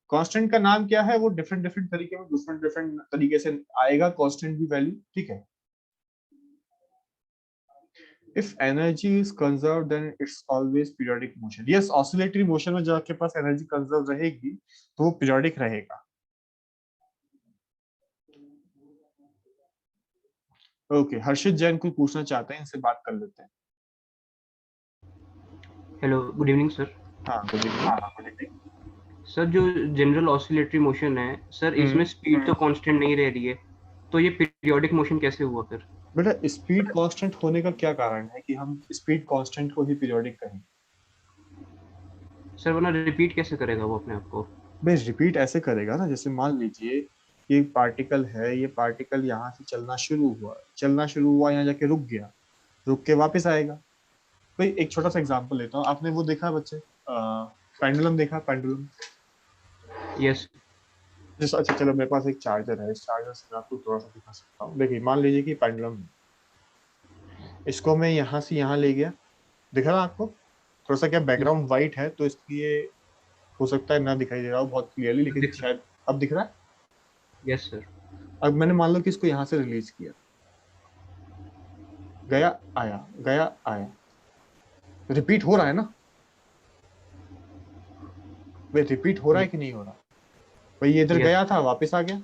Speaker 1: कांस्टेंट का नाम क्या है वो डिफरेंट डिफरेंट तरीके में डिफरेंट डिफरेंट तरीके से आएगा कांस्टेंट की वैल्यू, ठीक है। If energy is conserve then it's always periodic motion, yes, oscillatory motion में जब आपके पास एनर्जी कंजर्व रहेगी तो वो पीरियोडिक रहेगा। ओके, हर्षित जैन कुछ पूछना चाहते हैं, इनसे बात कर लेते हैं।
Speaker 2: Hello, good evening sir.
Speaker 1: हाँ, गुड इवनिंग।
Speaker 2: सर, जो जनरल ऑसिलेटरी मोशन है सर, इसमें स्पीड तो कांस्टेंट नहीं रह रही है, तो ये पीरियोडिक मोशन कैसे हुआ फिर?
Speaker 1: बेटा, स्पीड कांस्टेंट होने का क्या कारण है कि हम स्पीड कांस्टेंट को ही पीरियोडिक कहें?
Speaker 2: सर, वरना रिपीट कैसे करेगा वो अपने आप को?
Speaker 1: बेस रिपीट ऐसे करेगा ना, जैसे मान लीजिए ये पार्टिकल है, ये पार्टिकल यहाँ से चलना शुरू हुआ, यहाँ जाके रुक गया, रुक के वापस आएगा। भाई एक छोटा सा एग्जांपल लेता हूँ, आपने वो देखा है बच्चे, पेंडुलम देखा, पेंडुलम?
Speaker 2: यस।
Speaker 1: जैसे अच्छा चलो, मेरे पास एक चार्जर है, इस चार्जर से मैं आपको थोड़ा सा दिखा सकता हूँ। देखिए मान लीजिए कि पेंडुलम है, इसको मैं यहाँ से यहाँ ले गया, दिख रहा है आपको? थोड़ा सा क्या बैकग्राउंड व्हाइट है तो इसलिए हो सकता है ना दिखाई दे रहा हो बहुत क्लियरली, लेकिन
Speaker 2: दिख
Speaker 1: शायद अब दिख रहा है।
Speaker 2: Yes sir.
Speaker 1: अब मैंने मान लो कि इसको यहाँ से रिलीज किया, गया आया, गया आया, रिपीट हो रहा है ना? वे रिपीट हो रहा है कि नहीं हो रहा? भाई ये इधर
Speaker 2: यस।
Speaker 1: गया था, वापस आ गया,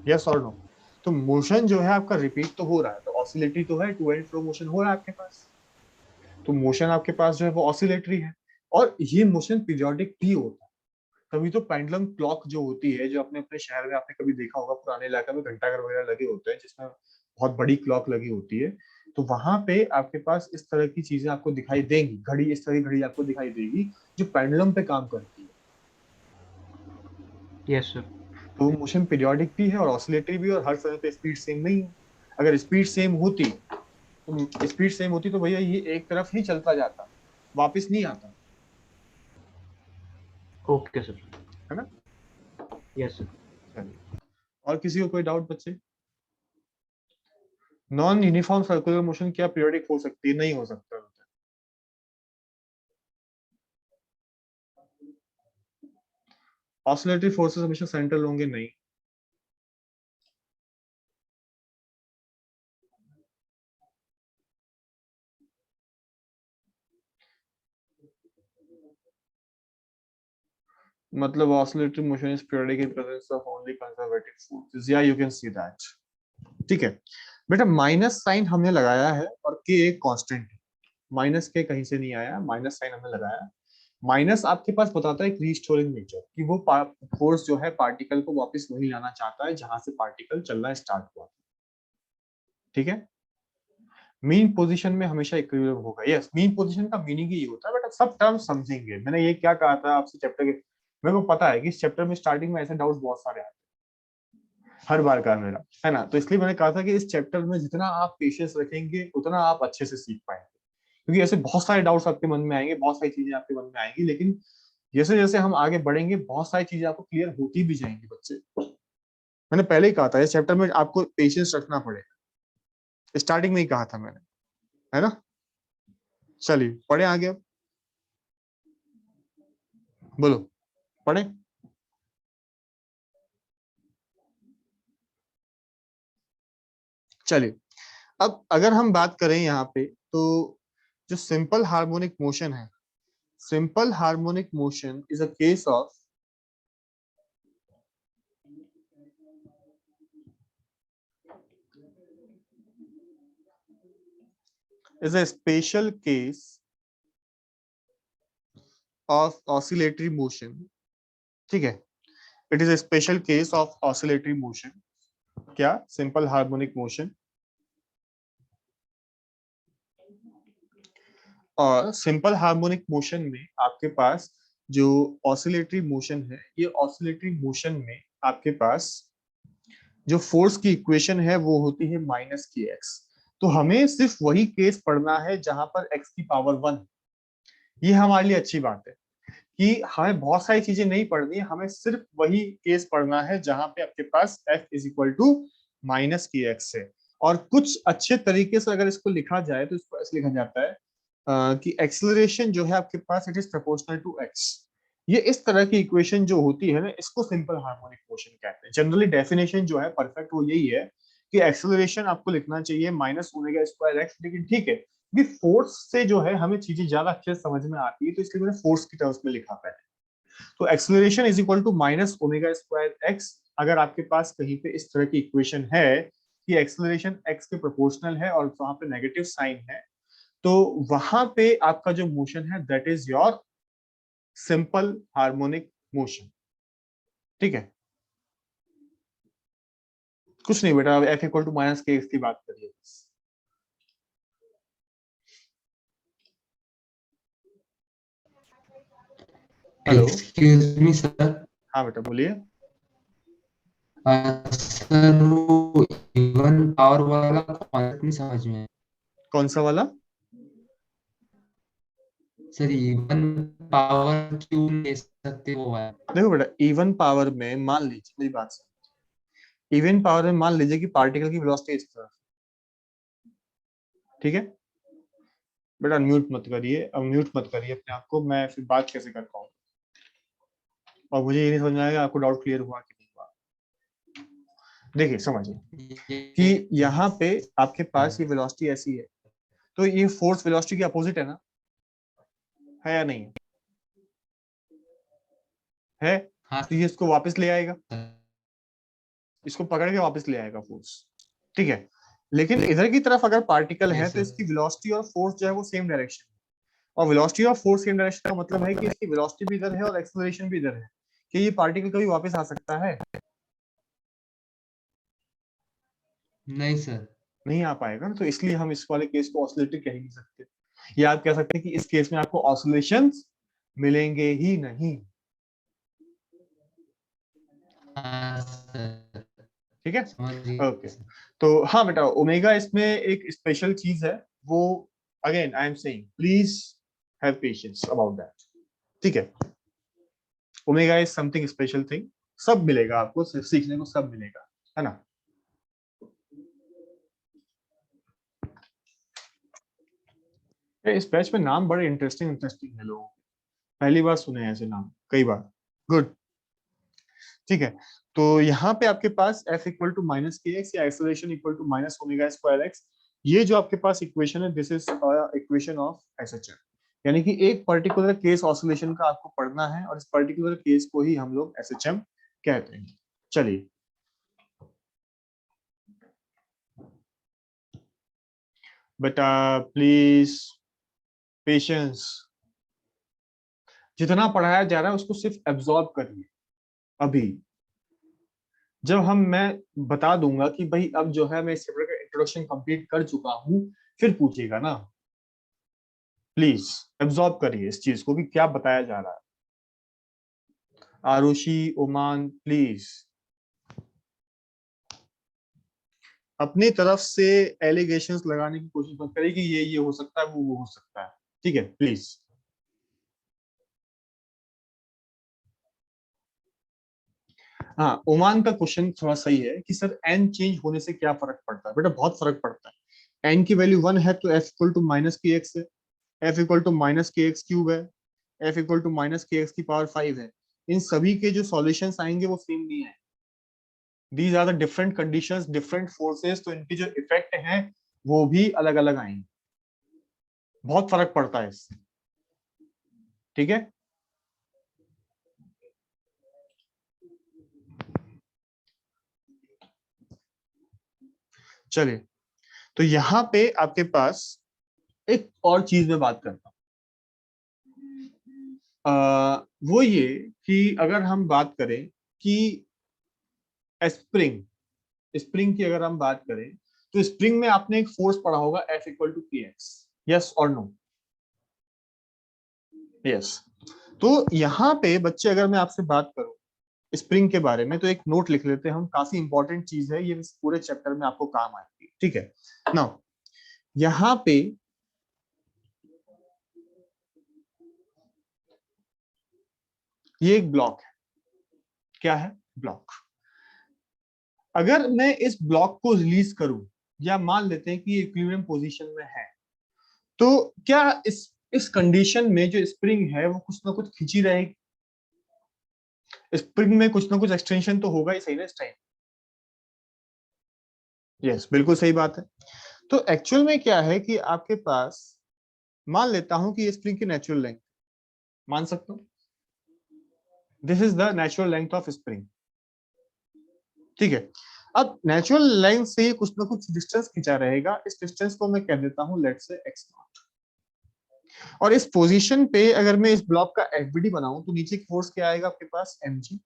Speaker 1: यस और नो? तो मोशन जो है आपका रिपीट तो हो रहा है, तो ऑसिलेटरी तो है, टू एंड फ्रो मोशन हो रहा है आपके पास। तो मोशन आपके पास जो है वो ऑसिलेटरी है, और ये मोशन पीरियोडिक भी होता है। तभी तो पेंडुलम क्लॉक जो होती है, जो अपने अपने शहर में आपने कभी देखा होगा, पुराने इलाके में घंटाघर वगैरह लगे होते हैं जिसमें बहुत बड़ी क्लॉक लगी होती है, तो वहां पे आपके पास इस तरह की चीजें आपको दिखाई देंगी, घड़ी, इस तरह की घड़ी आपको दिखाई देगी जो पेंडुलम पे काम करती है।
Speaker 2: Yes sir.
Speaker 1: तो मोशन पीरियोडिक भी है और ऑसिलेटरी भी है, और हर समय पे स्पीड सेम नहीं है। अगर स्पीड सेम होती तो भैया ये एक तरफ ही चलता जाता, वापस नहीं आता,
Speaker 2: ओके सर।
Speaker 1: है ना?
Speaker 2: Yes sir.
Speaker 1: चलिए, और किसी को कोई डाउट बच्चे? नॉन यूनिफॉर्म सर्कुलर मोशन क्या पीरियोडिक हो सकती है? नहीं हो सकता। ऑसिलेटरी फोर्सेस हमेशा सेंट्रल होंगे? नहीं। मतलब oscillatory motion is periodic in presence of only conservative forces, yeah you can see that। ठीक है बेटा, माइनस साइन हमने लगाया है और के एक कांस्टेंट है, माइनस के कहीं से नहीं आया, माइनस साइन हमने लगाया। माइनस आपके पास बताता है एक रीस्टोरिंग नेचर, कि वो फोर्स जो है पार्टिकल को वापस वही लाना चाहता है जहां से पार्टिकल चलना स्टार्ट हुआ था। ठीक है, मीन पोजीशन में हमेशा इक्विलिब्रियम होगा। यस, मीन पोजीशन का मीनिंग ही होता है बेटा, सब टर्म समझेंगे। मैंने ये क्या कहा था आपसे चैप्टर के, मेरे को पता है कि इस चैप्टर में स्टार्टिंग में ऐसे डाउट्स बहुत सारे आते हैं, हर बार का मेरा, है ना? तो इसलिए मैंने कहा था कि इस चैप्टर में जितना आप पेशेंस रखेंगे उतना आप अच्छे से सीख पाएंगे, क्योंकि ऐसे बहुत सारे डाउट्स आपके मन में आएंगे, बहुत सारी चीजें आपके मन में आएंगी, लेकिन जैसे जैसे हम आगे बढ़ेंगे बहुत सारी चीजें आपको क्लियर होती भी जाएंगी बच्चे। मैंने पहले ही कहा था इस चैप्टर में आपको पेशेंस रखना पड़ेगा, स्टार्टिंग में ही कहा था मैंने, है ना? चलिए पढ़े आगे, अब बोलो, पढ़े? चलिए, अब अगर हम बात करें यहाँ पे, तो जो सिंपल हार्मोनिक मोशन है, simple harmonic motion is a case of, is a special case of oscillatory motion. ठीक है, it is a special case of oscillatory motion. क्या? Simple harmonic motion. और सिंपल हार्मोनिक मोशन में आपके पास जो ऑसिलेटरी मोशन है, ये ऑसिलेटरी मोशन में आपके पास जो फोर्स की इक्वेशन है वो होती है माइनस की एक्स। तो हमें सिर्फ वही केस पढ़ना है जहां पर एक्स की पावर 1। ये हमारे लिए अच्छी बात है कि हमें बहुत सारी चीजें नहीं पढ़नी है, हमें सिर्फ वही केस पढ़ना है जहां पे आपके पास F is equal to minus k x है। और कुछ अच्छे तरीके से अगर इसको लिखा जाए तो इसको ऐसे लिखा जाता है कि एक्सेलरेशन जो है आपके पास, it is proportional to x. ये इस तरह की इक्वेशन जो होती है ना, इसको सिंपल हार्मोनिक मोशन कहते हैं। जनरली डेफिनेशन जो है परफेक्ट वो यही है कि एक्सेलरेशन आपको लिखना चाहिए माइनस ओमेगा स्क्वायर एक्स, लेकिन ठीक है कि फोर्स से जो है हमें चीजें ज्यादा अच्छे से समझ में आती है, तो इसलिए मैंने फोर्स की टर्म्स में लिखा पहले। तो acceleration is equal to minus omega square x. अगर आपके पास कहीं पे इस तरह की इक्वेशन है कि एक्सेलरेशन x के प्रोपोर्शनल है और वहां पे नेगेटिव साइन है, तो वहां पे आपका जो मोशन है that is your simple harmonic motion. ठीक है, कुछ नहीं बेटा, F equal to minus k x की बात करिए बस। Hello,
Speaker 3: excuse me sir.
Speaker 1: हाँ बेटा बोलिए।
Speaker 3: सर वो इवन पावर वाला कॉन्सेप्ट नहीं समझ में।
Speaker 1: कौन सा वाला?
Speaker 3: सर इवन पावर क्यों ले सकते वो है?
Speaker 1: देखो बेटा, इवन पावर में मान लीजिए, मेरी बात सुनो, इवन पावर में मान लीजिए कि पार्टिकल की वेलोसिटी इस तरह, ठीक है बेटा, अनम्यूट मत करिए, अनम्यूट मत करिए अपने आप को, मैं फिर बात कैसे कर पाऊँ, और मुझे ये नहीं समझ में आएगा आपको डाउट क्लियर हुआ कि नहीं हुआ। देखिए समझिए कि यहाँ पे आपके पास ये वेलोसिटी ऐसी है, तो ये फोर्स वेलोसिटी के अपोजिट है ना, है या नहीं है?
Speaker 3: हाँ
Speaker 1: तो ये इसको वापस ले आएगा,
Speaker 3: सर।
Speaker 1: इसको पकड़ के वापस ले आएगा फोर्स, ठीक है। लेकिन इधर की तरफ अगर पार्टिकल है
Speaker 3: यस
Speaker 1: तो
Speaker 3: सर।
Speaker 1: इसकी वेलोसिटी और फोर्स जो है वो सेम डायरेक्शन है, और वेलोसिटी और फोर्स सेम डायरेक्शन का मतलब है कि इसकी वेलोसिटी भी इधर है और एक्सेलरेशन भी इधर है, कि ये पार्टिकल कभी वापस आ सकता है?
Speaker 3: नहीं सर।
Speaker 1: नहीं आ पाएगा ना, तो इसलिए हम इस वाले केस को ऑसिलेटरी कह ही नहीं सकते, या आप कह सकते हैं कि इस केस में आपको ऑसिलेशंस मिलेंगे ही नहीं।
Speaker 3: हाँ सर
Speaker 1: ठीक है,
Speaker 3: समझ
Speaker 1: ओके।
Speaker 3: गया सर।
Speaker 1: तो हाँ बेटा, ओमेगा इसमें एक स्पेशल चीज है, वो again I am saying please have patience about that. ठीक है, omega is something special thing, सब मिलेगा आपको, सीखने को सब मिलेगा, है ना। इस बैच में नाम बड़े इंटरेस्टिंग इंटरेस्टिंग है, लोगों के पहली बार सुने हैं ऐसे नाम कई बार। गुड, ठीक है। तो यहाँ पे आपके पास f equal to minus k x या acceleration equal to minus omega square x, ये जो आपके पास इक्वेशन है this is equation of SHM, यानी कि एक पर्टिकुलर केस ऑसिलेशन का आपको पढ़ना है और इस पर्टिकुलर केस को ही हम लोग एसएचएम कहते हैं। चलिए, बेटा प्लीज पेशेंस, जितना पढ़ाया जा रहा है उसको सिर्फ एब्जॉर्ब करिए। अभी जब मैं बता दूंगा कि भाई अब जो है मैं इस चैप्टर का इंट्रोडक्शन कंप्लीट कर चुका हूं, फिर पूछिएगा ना, प्लीज एब्जॉर्ब करिए इस चीज को कि क्या बताया जा रहा है। आरुषि, ओमान, प्लीज अपनी तरफ से एलिगेशंस लगाने की कोशिश मत करिए कि ये हो सकता है, वो हो सकता है, ठीक है प्लीज। हाँ, ओमान का क्वेश्चन थोड़ा सही है कि सर एन चेंज होने से क्या फर्क पड़ता है? बेटा बहुत फर्क पड़ता है। एन की वैल्यू 1 है तो F equal to minus k x है, F equal to minus k x cube है, F equal to minus k x की पावर 5 है। इन सभी के जो सॉल्यूशंस आएंगे वो सेम नहीं है, these are the different conditions, different forces, तो इनकी जो इफेक्ट हैं वो भी अलग अलग आएंगे, बहुत फर्क पड़ता है इससे, ठीक है। चलिए, तो यहाँ पे आपके पास एक और चीज में बात करता हूँ, वो ये कि अगर हम बात करें कि स्प्रिंग, स्प्रिंग की अगर हम बात करें तो स्प्रिंग में आपने एक फोर्स पढ़ा होगा F equal to p x, yes और नो? यस। तो यहाँ पे बच्चे अगर मैं आपसे बात करूं स्प्रिंग के बारे में तो एक नोट लिख लेते हैं हम, काफी इंपॉर्टेंट चीज है ये, इस पूरे चैप्टर में आपको काम आएगी, ठीक है। नाउ यहाँ पे ये एक ब्लॉक है, क्या है? ब्लॉक। अगर मैं इस ब्लॉक को रिलीज करूं, या मान लेते हैं कि इक्विलिब्रियम पोजीशन में है, तो क्या इस कंडीशन में जो स्प्रिंग है वो कुछ ना कुछ खींची रहेगी? स्प्रिंग में कुछ ना कुछ एक्सटेंशन तो होगा ही, सही ना इस टाइम? यस, बिल्कुल सही बात है। तो एक्चुअल में क्या है कि आपके पास, मान लेता हूं कि ये स्प्रिंग की नेचुरल लेंथ, मान सकता हूं this is the natural length of spring, ठीक है। अब नेचुरल लाइन से कुछ ना कुछ डिस्टेंस खींचा रहेगा, इस डिस्टेंस को मैं कह देता हूं लेट्स से एक्स नॉट। और इस पोजीशन पे अगर मैं इस ब्लॉक का एफबीडी बनाऊं तो नीचे की फोर्स क्या आएगा आपके पास, mg।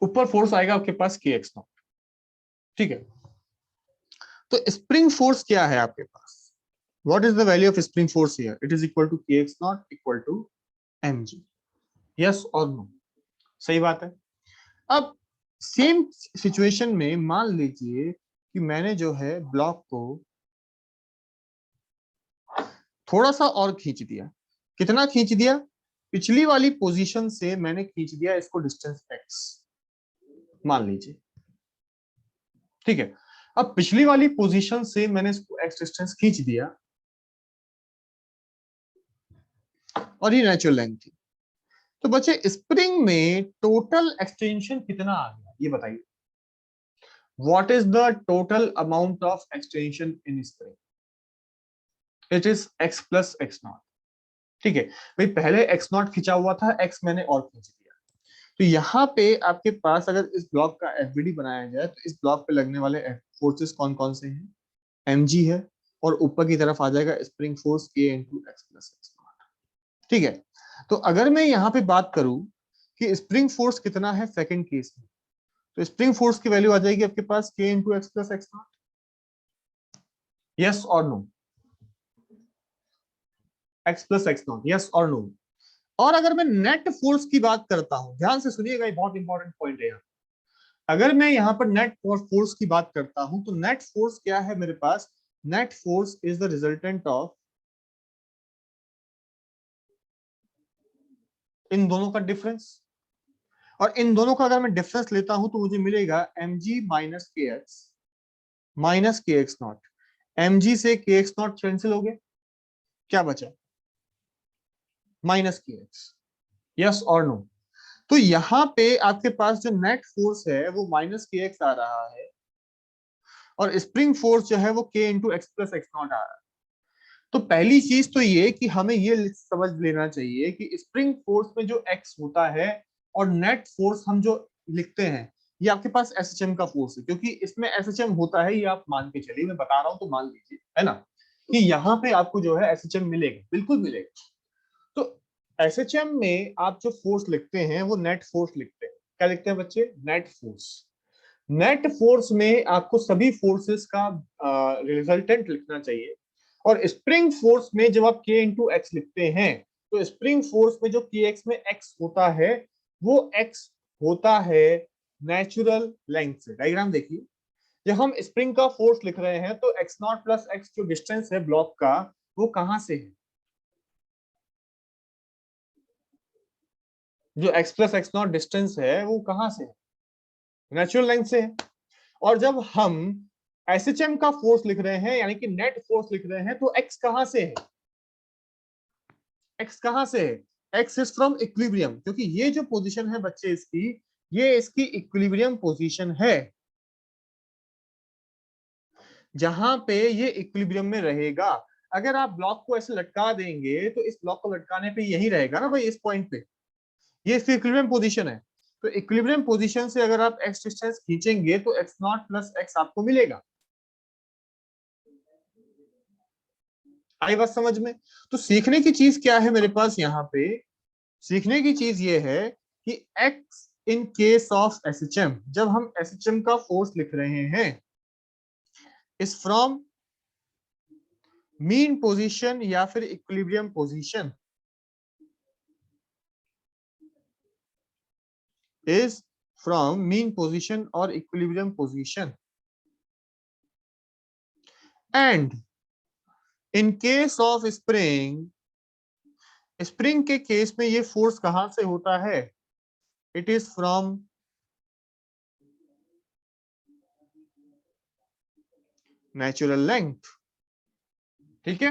Speaker 1: ऊपर फोर्स आएगा आपके पास kx नॉट, ठीक है। तो स्प्रिंग फोर्स क्या है आपके पास, what is the value of spring force here, it is equal to kx not equal to mg, yes और नो, सही बात है। अब सेम सिचुएशन में मान लीजिए कि मैंने जो है ब्लॉक को थोड़ा सा और खींच दिया, कितना खींच दिया, पिछली वाली पोजीशन से मैंने खींच दिया इसको डिस्टेंस x, मान लीजिए, ठीक है। अब पिछली वाली पोजीशन से मैंने इसको x डिस्टेंस खींच दिया और ये नेचुरल लेंथ थी। तो बच्चे स्प्रिंग में टोटल एक्सटेंशन कितना आ गया ये बताइए, what is the total amount of extension in spring, it is x plus x not, ठीक है। भाई पहले x नॉट खींचा हुआ था, x मैंने और खींच दिया। तो यहाँ पे आपके पास अगर इस ब्लॉक का एफबीडी बनाया जाए तो इस ब्लॉक पे लगने वाले फोर्सेस कौन कौन से हैं, mg है और ऊपर की तरफ आ जाएगा spring force k into x plus x not, ठीक है। तो अगर मैं यहाँ पे बात करूं कि स्प्रिंग फोर्स कितना है सेकंड केस में, तो स्प्रिंग फोर्स की वैल्यू आ जाएगी आपके पास k into x plus x naught, yes और no, x plus x naught, yes और नो। और अगर मैं नेट फोर्स की बात करता हूं, ध्यान से सुनिएगा, ये बहुत इंपॉर्टेंट पॉइंट है यहाँ। अगर मैं यहाँ पर नेट फोर्स की बात करता हूं तो नेट फोर्स क्या है मेरे पास, net force is the resultant of इन दोनों का डिफरेंस, और इन दोनों का अगर मैं डिफरेंस लेता हूं तो मुझे मिलेगा mg minus k x not, mg से के एक्स नॉट कैंसिल हो गए, क्या बचा, माइनस के एक्स, यस और नो। तो यहाँ पे आपके पास जो नेट फोर्स है वो माइनस के एक्स आ रहा है और स्प्रिंग फोर्स जो है वो k into x plus x naught आ रहा है। तो पहली चीज तो ये कि हमें ये समझ लेना चाहिए कि स्प्रिंग फोर्स में जो एक्स होता है और नेट फोर्स हम जो लिखते हैं ये आपके पास एसएचएम का फोर्स है, क्योंकि इसमें एसएचएम होता है, ये आप मान के चलिए, मैं बता रहा हूं तो मान लीजिए, है ना, कि यहाँ पे आपको जो है एसएचएम मिलेगा, बिल्कुल मिलेगा। तो एसएचएम में आप जो फोर्स लिखते हैं वो नेट फोर्स लिखते हैं, क्या लिखते हैं बच्चे, नेट फोर्स। नेट फोर्स में आपको सभी फोर्सेस का रिजल्टेंट लिखना चाहिए, और स्प्रिंग फोर्स में जब आप k इंटू एक्स लिखते हैं तो स्प्रिंग फोर्स में जो kx में x होता है वो x होता है नेचुरल लेंथ से। डायग्राम देखिए, जब हम स्प्रिंग का फोर्स लिख रहे हैं तो x नॉट प्लस एक्स जो डिस्टेंस है ब्लॉक का वो कहां से है, जो x plus x not distance है वो कहां से है, नेचुरल लेंथ से है। और जब हम एसएचएम का फोर्स लिख रहे हैं यानी कि नेट फोर्स लिख रहे हैं तो x कहां से है, x कहां से है, x इज फ्रॉम इक्विलिब्रियम, क्योंकि ये जो पोजीशन है बच्चे इसकी, ये इसकी इक्विलिब्रियम पोजीशन है, जहां पे ये इक्विलिब्रियम में रहेगा। अगर आप ब्लॉक को ऐसे लटका देंगे तो इस ब्लॉक को लटकाने पे यही रहेगा ना भाई, इस पॉइंट पे, ये इसकी इक्विलिब्रियम पोजीशन है। तो इक्विलिब्रियम पोजीशन से अगर आप x डिस्टेंस खींचेंगे तो x नॉट प्लस एक्स आपको मिलेगा। आई बात समझ में। तो सीखने की चीज क्या है मेरे पास यहाँ पे, सीखने की चीज ये है कि x in case of SHM, जब हम एसएचएम का फोर्स लिख रहे हैं, इज फ्रॉम मीन पोजीशन या फिर equilibrium position, is from mean position और equilibrium position, and in case of spring, spring के केस में ये फोर्स कहां से होता है, it is from natural length, ठीक है।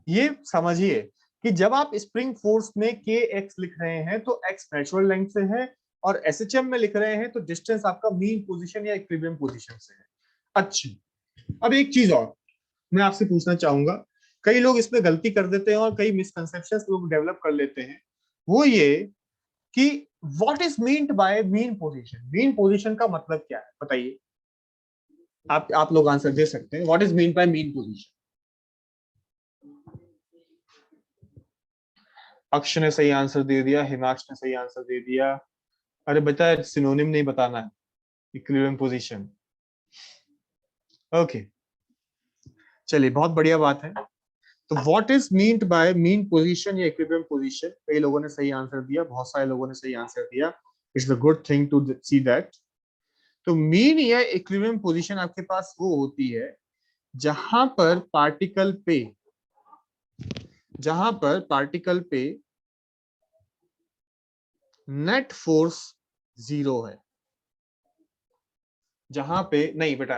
Speaker 1: ये समझिए कि जब आप स्प्रिंग फोर्स में के एक्स लिख रहे हैं तो एक्स नेचुरल लेंथ से है, और एसएचएम में लिख रहे हैं तो डिस्टेंस आपका मीन पोजीशन या इक्विलिब्रियम पोजीशन से है। अच्छा, अब एक चीज और मैं आपसे पूछना चाहूंगा, कई लोग इसमें गलती कर देते हैं और कई मिसकंसेप्शंस लोग डेवलप कर लेते हैं, वो ये कि what is meant by mean position? Mean position का मतलब क्या है बताइए? आप लोग आंसर दे सकते हैं। What is mean by mean position? अक्ष ने सही आंसर दे दिया, हिमाक्ष ने सही आंसर दे दिया। अरे बेटा सिनोनिम नहीं बताना है, इक्विलिब्रियम पोजीशन। ओके, चलिए बहुत बढ़िया बात है। तो what is meant by mean position या इक्विलिब्रियम पोजीशन? कई लोगों ने सही आंसर दिया, बहुत सारे लोगों ने सही आंसर दिया। It's a good thing to see that. तो मीन या इक्विलिब्रियम पोजीशन आपके पास वो होती है जहां पर पार्टिकल पे नेट फोर्स 0 है। जहां पे नहीं बेटा,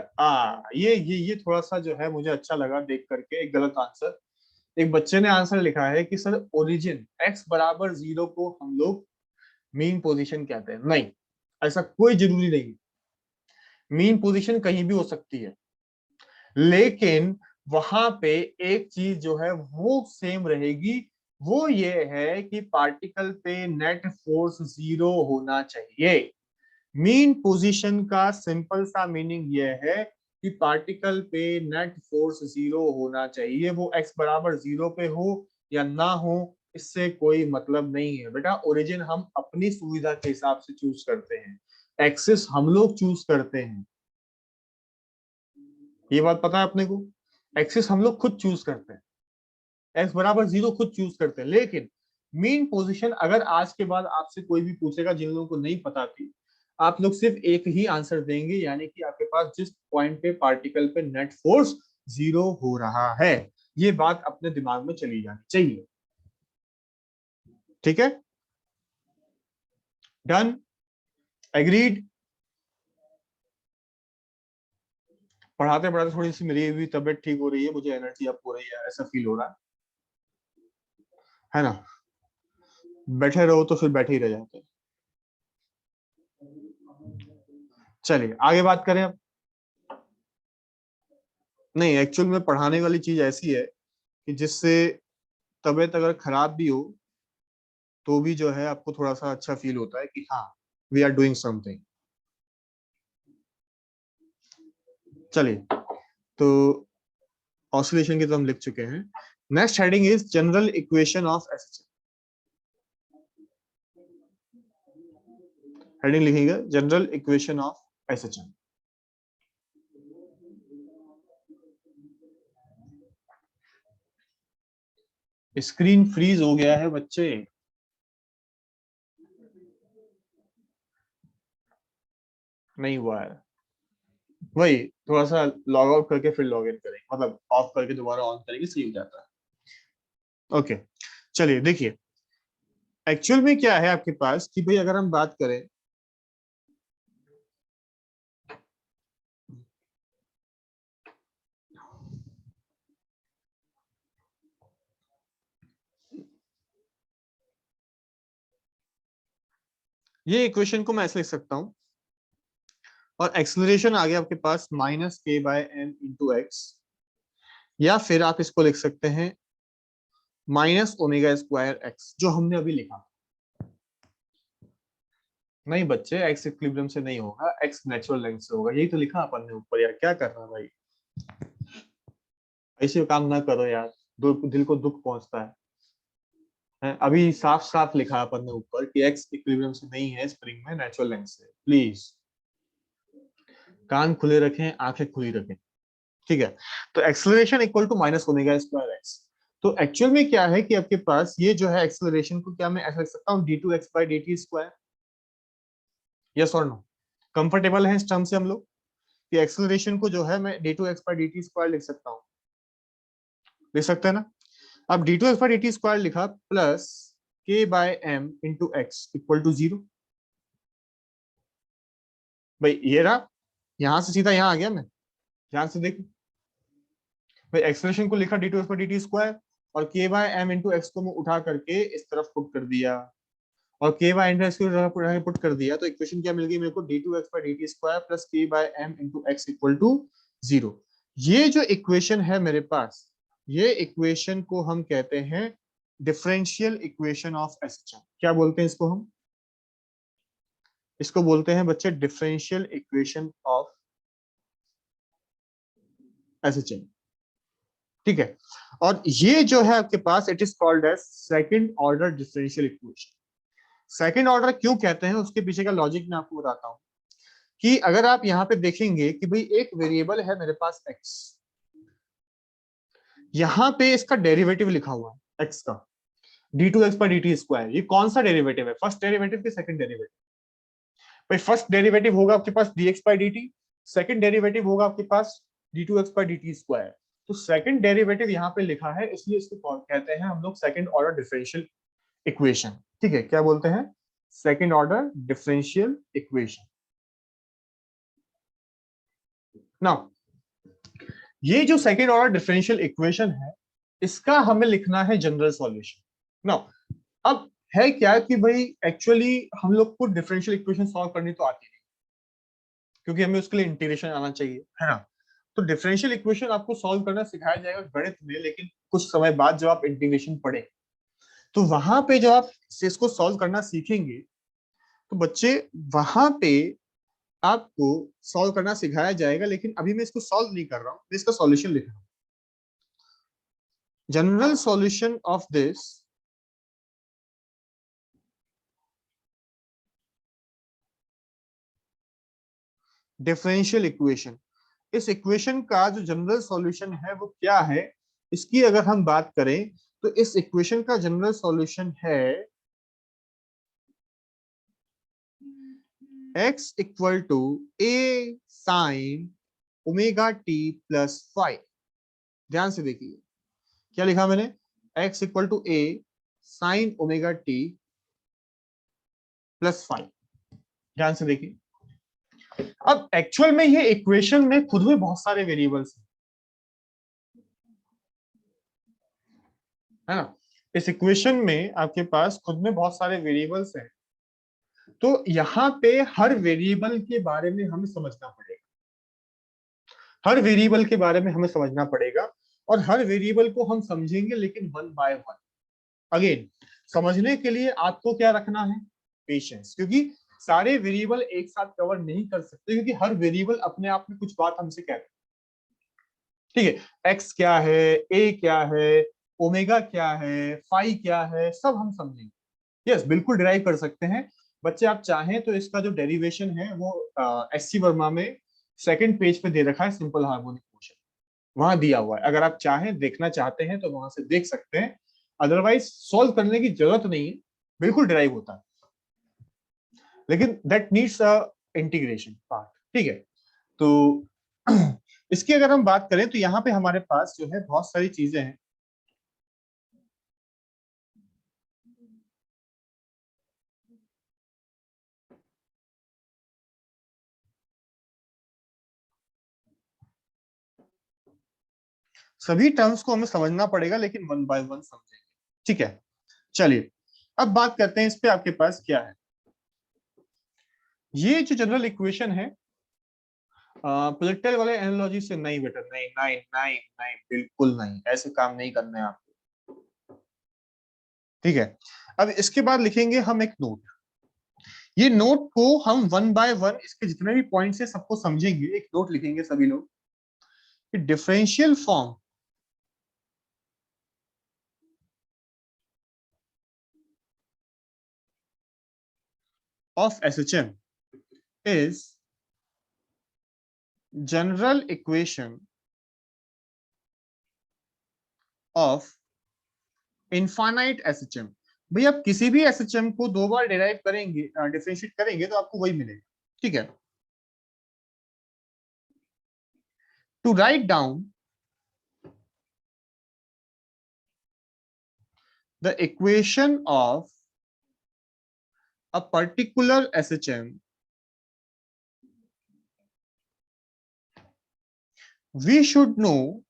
Speaker 1: ये थोड़ा सा जो है मुझे अच्छा लगा देख करके, एक गलत आंसर। एक बच्चे ने आंसर लिखा है कि सर ओरिजिन x बराबर 0 को हम लोग मीन पोजीशन कहते हैं। नहीं, ऐसा कोई जरूरी नहीं। मीन पोजीशन कहीं भी हो सकती है, लेकिन वहां पे एक चीज जो है वो सेम रहेगी, वो ये है कि पार्टिकल पे नेट फोर्स 0 होना चाहिए। मीन पोजीशन का सिंपल सा मीनिंग यह है कि पार्टिकल पे नेट फोर्स 0 होना चाहिए। वो x बराबर 0 पे हो या ना हो, इससे कोई मतलब नहीं है बेटा। ओरिजिन हम अपनी सुविधा के हिसाब से चूज करते हैं, एक्सिस हम लोग चूज करते हैं। ये बात पता है अपने को? एक्सिस हम लोग खुद चूज करते हैं, x बराबर 0 खुद चूज करते हैं। लेकिन मीन पोजीशन अगर आज के बाद आपसे कोई भी पूछेगा, जिन लोगों को नहीं पता थी, आप लोग सिर्फ एक ही आंसर देंगे, यानी कि आपके पास जिस पॉइंट पे पार्टिकल पे नेट फोर्स 0 हो रहा है। ये बात अपने दिमाग में चली जानी चाहिए। ठीक है, डन, एग्रीड। पढ़ाते पढ़ाते थोड़ी सी मेरी भी तबीयत ठीक हो रही है, मुझे एनर्जी अप हो रही है, ऐसा फील हो रहा है ना? बैठे रहो तो फिर बैठे ही रह जाते हैं। चलिए आगे बात करें अब। नहीं, एक्चुअल में पढ़ाने वाली चीज ऐसी है कि जिससे तबीयत अगर खराब भी हो तो भी जो है आपको थोड़ा सा अच्छा फील होता है कि हाँ, वी आर डूइंग समथिंग। चलिए, तो ऑसिलेशन की तो हम लिख चुके हैं। Next heading is general equation of SHM. Heading लिखेंगे general equation of SHM. Screen freeze हो गया है बच्चे। नहीं हुआ है, वही थोड़ा सा लॉग आउट करके फिर लॉग इन करेंगे, मतलब ऑफ करके दोबारा ऑन करेंगे, सही हो जाता है। ओके, चलिए देखिए एक्चुअल में क्या है आपके पास कि भाई अगर हम बात करें, ये इक्वेशन को मैं ऐसे लिख सकता हूं, और एक्सेलरेशन आ गया आपके पास -k/m/x, या फिर आप इसको लिख सकते हैं -ω²x, जो हमने अभी लिखा। नहीं बच्चे, एक्स इक्विलिब्रियम से नहीं होगा, एक्स नेचुरल लेंथ से होगा। यही तो लिखा अपन ने ऊपर, यार क्या कर रहा है भाई, ऐसे काम ना करो यार, दिल को दुख पहुंचता है। अभी साफ साफ लिखा अपन ने ऊपर कि एक्स इक्विलिब्रियम से नहीं है, स्प्रिंग में नेचुरल लेंथ से। प्लीज कान खुले रखें, आंखें खुली रखें, ठीक है? तो एक्सेलरेशन इक्वल टू -ω²x। तो एक्चुअल में क्या है कि आपके पास ये जो है एक्सेलरेशन को क्या मैं ऐसा लिख सकता हूँ, d2x/dt²। यस और नो? कंफर्टेबल है इस टर्म से हम लोग कि एक्सेलरेशन को जो है मैं d2x/dt² लिख सकता हूँ? लिख सकते हैं ना? अब d2x/dt² लिखा प्लस k/m/x इक्वल टू 0। भाई ये रहा, यहां से सीधा यहां आ गया मैं। ध्यान से देखो भाई, एक्सेलरेशन को लिखा d2x/dt² और k/m/x को मैं उठा करके इस तरफ पुट कर दिया, और k/m/x को पुट कर दिया, तो इक्वेशन क्या मिल गई मेरे को, d2x/dt² plus k/m/x equal to 0। ये जो इक्वेशन है मेरे पास, ये इक्वेशन को हम कहते हैं डिफरेंशियल इक्वेशन ऑफ एसएचएम। क्या बोलते हैं इसको हम? इसको बोलते हैं बच्चे डिफरेंशियल इक्वेशन ऑफ एसएचएम, ठीक है। और ये जो है आपके पास it is called as second order differential equation. Second order क्यों कहते हैं उसके पीछे का लॉजिक मैं आपको बताता हूं कि अगर आप यहाँ पे देखेंगे कि भाई एक वेरिएबल है मेरे पास x, यहाँ पे इसका डेरिवेटिव लिखा हुआ है x का d2x by dt स्क्वायर। ये कौन सा डेरिवेटिव है, फर्स्ट डेरिवेटिव कि सेकंड डेरिवेटिव? भाई फर्स्ट डेरिवेटिव होगा आपके पास dx by dt, second derivative होगा आपके पास d2x by dt स्क्वायर। तो सेकंड डेरिवेटिव यहाँ पे लिखा है, इसलिए इसको कहते हैं हम लोग सेकंड ऑर्डर डिफरेंशियल इक्वेशन, ठीक है। क्या बोलते हैं? Second order differential equation. Now ये जो सेकंड ऑर्डर डिफरेंशियल इक्वेशन है, इसका हमें लिखना है जनरल सॉल्यूशन। नाउ अब है क्या कि भाई एक्चुअली हम लोग को डिफरेंशियल इक्वेशन सॉल्व करनी तो आती नहीं, क्योंकि हमें उसके लिए इंटीग्रेशन आना चाहिए, है ना। तो डिफरेंशियल इक्वेशन आपको सॉल्व करना सिखाया जाएगा गणित में, लेकिन कुछ समय बाद जब आप इंटीग्रेशन पढ़े तो वहां पे जब आप इसको सॉल्व करना सीखेंगे तो बच्चे वहां पे आपको सॉल्व करना सिखाया जाएगा। लेकिन अभी मैं इसको सॉल्व नहीं कर रहा हूं, मैं इसका सॉल्यूशन लिख रहा हूं। General solution of this differential equation, इस इक्वेशन का जो जनरल सॉल्यूशन है वो क्या है, इसकी अगर हम बात करें तो इस इक्वेशन का जनरल सॉल्यूशन है x equal to a sine omega T plus five. ध्यान से देखिए क्या लिखा मैंने, x equal to a sine omega T plus five. ध्यान से देखिए, अब एक्चुअल में ये इक्वेशन में खुद में बहुत सारे वेरिएबल्स हैं, है ना। इस इक्वेशन में आपके पास खुद में बहुत सारे वेरिएबल्स हैं, तो यहाँ पे हर वेरिएबल के बारे में हमें समझना पड़ेगा, हर वेरिएबल के बारे में हमें समझना पड़ेगा। और हर वेरिएबल को हम समझेंगे लेकिन वन बाय वन। अगेन समझने के लिए आपको क्या रखना है, पेशेंस, क्योंकि सारे वेरिएबल एक साथ कवर नहीं कर सकते, क्योंकि हर वेरिएबल अपने आप में कुछ बात हमसे कहता है, ठीक है। एक्स क्या है, ए क्या है, ओमेगा क्या है, फाई क्या है, सब हम समझेंगे। यस, बिल्कुल डिराइव कर सकते हैं बच्चे। आप चाहें तो इसका जो डेरिवेशन है वो एससी वर्मा में सेकंड पेज पे दे रखा है, सिंपल हार्मोनिक मोशन वहां दिया हुआ है। अगर आप चाहें, देखना चाहते हैं तो वहां से देख सकते हैं, अदरवाइज सोल्व करने की जरूरत नहीं है, बिल्कुल डिराइव होता है, लेकिन that needs a integration part, ठीक है। तो इसकी अगर हम बात करें तो यहाँ पे हमारे पास जो है बहुत सारी चीजें हैं। सभी टर्म्स को हमें समझना पड़ेगा, लेकिन वन बाय वन समझेंगे, ठीक है। चलिए अब बात करते हैं इस पे आपके पास क्या है। ये जो जनरल इक्वेशन है, प्रोजेक्टाइल वाले एनालॉजी से नहीं बेटा, नहीं नहीं नहीं नहीं, बिल्कुल नहीं, ऐसे काम नहीं करना है आपको, ठीक है। अब इसके बाद लिखेंगे हम एक नोट। ये नोट को हम वन बाय वन इसके जितने भी पॉइंट्स है सबको समझेंगे। एक नोट लिखेंगे सभी लोग कि differential form of SHM is general equation of infinite SHM। भाई आप किसी भी SHM को दो बार डिराइव करेंगे, डिफरेंशिएट करेंगे तो आपको वही मिलेगा, ठीक है। To write down the equation of a particular SHM, we should know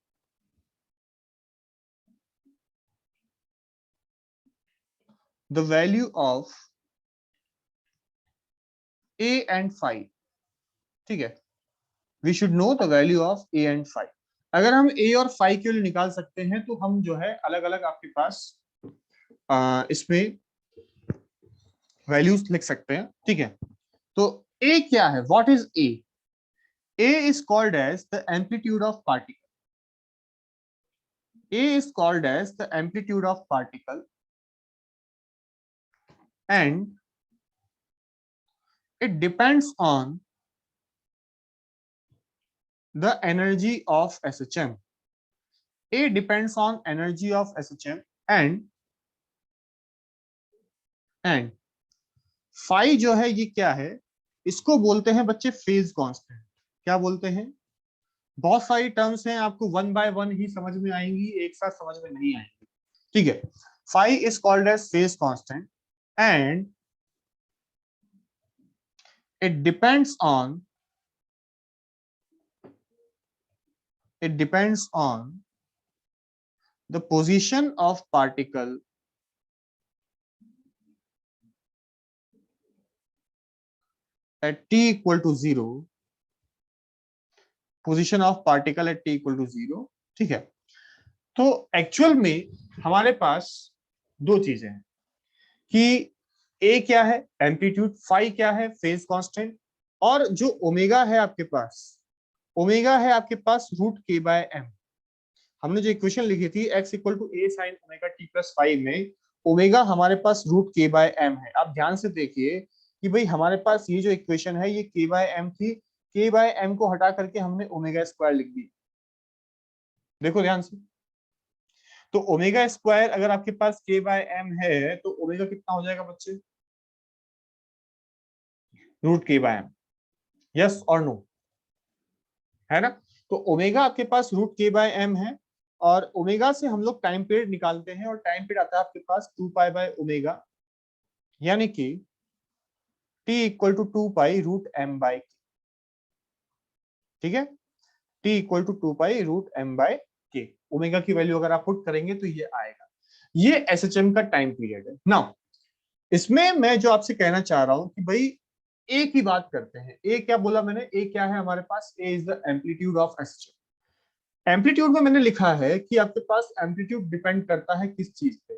Speaker 1: the value of a and phi, ठीक है। we should know the value of a and phi। अगर हम a और phi के लिए निकाल सकते हैं तो हम जो है अलग अलग आपके पास इसमें वैल्यूज लिख सकते हैं, ठीक है। तो ए क्या है, what is A? A is called as the amplitude of particle. A is called as the amplitude of particle, and it depends on the energy of SHM. A depends on energy of SHM, and phi जो है ये क्या है, इसको बोलते हैं बच्चे फेज कांस्टेंट. क्या बोलते हैं? बहुत सारी टर्म्स हैं, आपको वन बाय वन ही समझ में आएंगी, एक साथ समझ में नहीं आएंगी. ठीक है. phi is called as phase constant, and it depends on the position of particle at t equal to 0. Position of particle at t equal to 0. ठीक है. तो एक्चुअल में हमारे पास दो चीजें हैं कि a क्या है, एम्पलीट्यूड, फाई क्या है, फेज कांस्टेंट, और जो ओमेगा है आपके पास, ओमेगा है आपके पास रूट k बाय m. हमने जो इक्वेशन लिखी थी x equal to a sine omega t plus 5 में ओमेगा हमारे पास रूट k बाय m है. आप ध्यान से देखिए कि भाई हमारे पास ये जो इक्वेशन है ये k बाय m थी, k बाय m को हटा करके हमने ओमेगा स्क्वायर लिख दी. देखो ध्यान से. तो ओमेगा स्क्वायर अगर आपके पास k बाय m है तो ओमेगा कितना हो जाएगा बच्चे? Root k by m. Yes और नो, है ना? तो ओमेगा आपके पास रूट k बाय m है, और ओमेगा से हम लोग टाइम पीरियड निकालते हैं, और टाइम पीरियड आता है आपके पास 2 पाई बाय ओमेगा, यानी कि t equal to 2 pi root m by k. ठीक है. t equal to 2 pi root m by k. Omega की वैल्यू अगर आप पुट करेंगे तो ये आएगा. ये एसएचएम का टाइम पीरियड है. नाउ इसमें मैं जो आपसे कहना चाह रहा हूं कि भाई ए की बात करते हैं. ए क्या बोला मैंने? ए क्या है हमारे पास? A is the amplitude of SHM. Amplitude में मैंने लिखा है कि आपके पास एम्पलीट्यूड डिपेंड करता है किस चीज पे?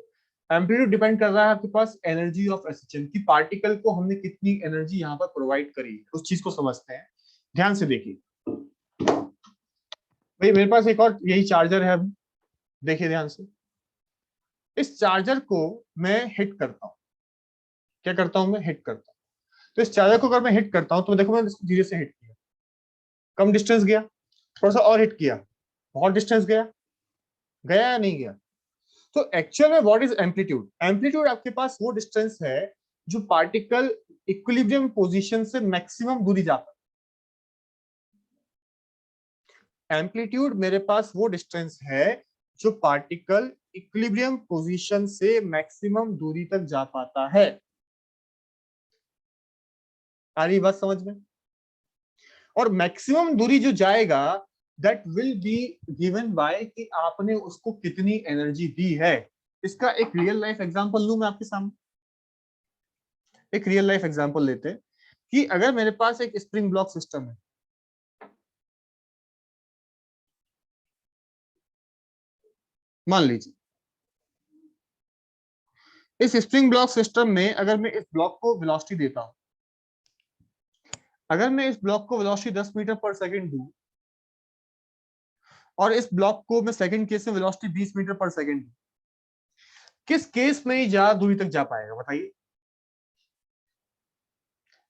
Speaker 1: एम्पलीट्यूड डिपेंड कर रहा है आपके पास एनर्जी ऑफ एसएचएम की, पार्टिकल को हमने कितनी एनर्जी यहाँ पर प्रोवाइड करी है, उस चीज को समझते हैं. ध्यान से देखिए भाई, मेरे पास एक और यही चार्जर है. अभी देखिए ध्यान से. इस चार्जर को मैं हिट करता हूं. क्या करता हूं? मैं हिट करता हूं. तो इस चार्जर को अगर मैं हिट करता हूं तो देखो मैंने इसको धीरे से हिट किया, कम डिस्टेंस गया, थोड़ा सा और हिट किया, बहुत डिस्टेंस गया, गया या नहीं गया? तो एक्चुअल में व्हाट इज एम्पलीट्यूड? एम्पलीट्यूड आपके पास वो डिस्टेंस है जो पार्टिकल इक्विलिब्रियम पोजीशन से मैक्सिमम दूरी जाता है. एम्पलीट्यूड मेरे पास वो डिस्टेंस है जो पार्टिकल इक्विलिब्रियम पोजीशन से मैक्सिमम दूरी तक जा पाता है. आ रही बात समझ में? और मैक्सिमम दूरी जो जाएगा that will be given by कि आपने उसको कितनी एनर्जी दी है. इसका एक रियल लाइफ एग्जांपल लूं मैं आपके सामने. एक रियल लाइफ एग्जांपल लेते हैं कि अगर मेरे पास एक स्प्रिंग ब्लॉक सिस्टम है, मान लीजिए इस स्प्रिंग ब्लॉक सिस्टम में अगर मैं इस ब्लॉक को वेलोसिटी देता हूं, अगर मैं इस ब्लॉक को वेलोसिटी 10 मीटर पर सेकंड दूं, और इस ब्लॉक को मैं सेकंड केस में वेलोसिटी 20 मीटर पर सेकंड दूं, किस केस में ये ज्यादा दूरी तक जा पाएगा बताइए?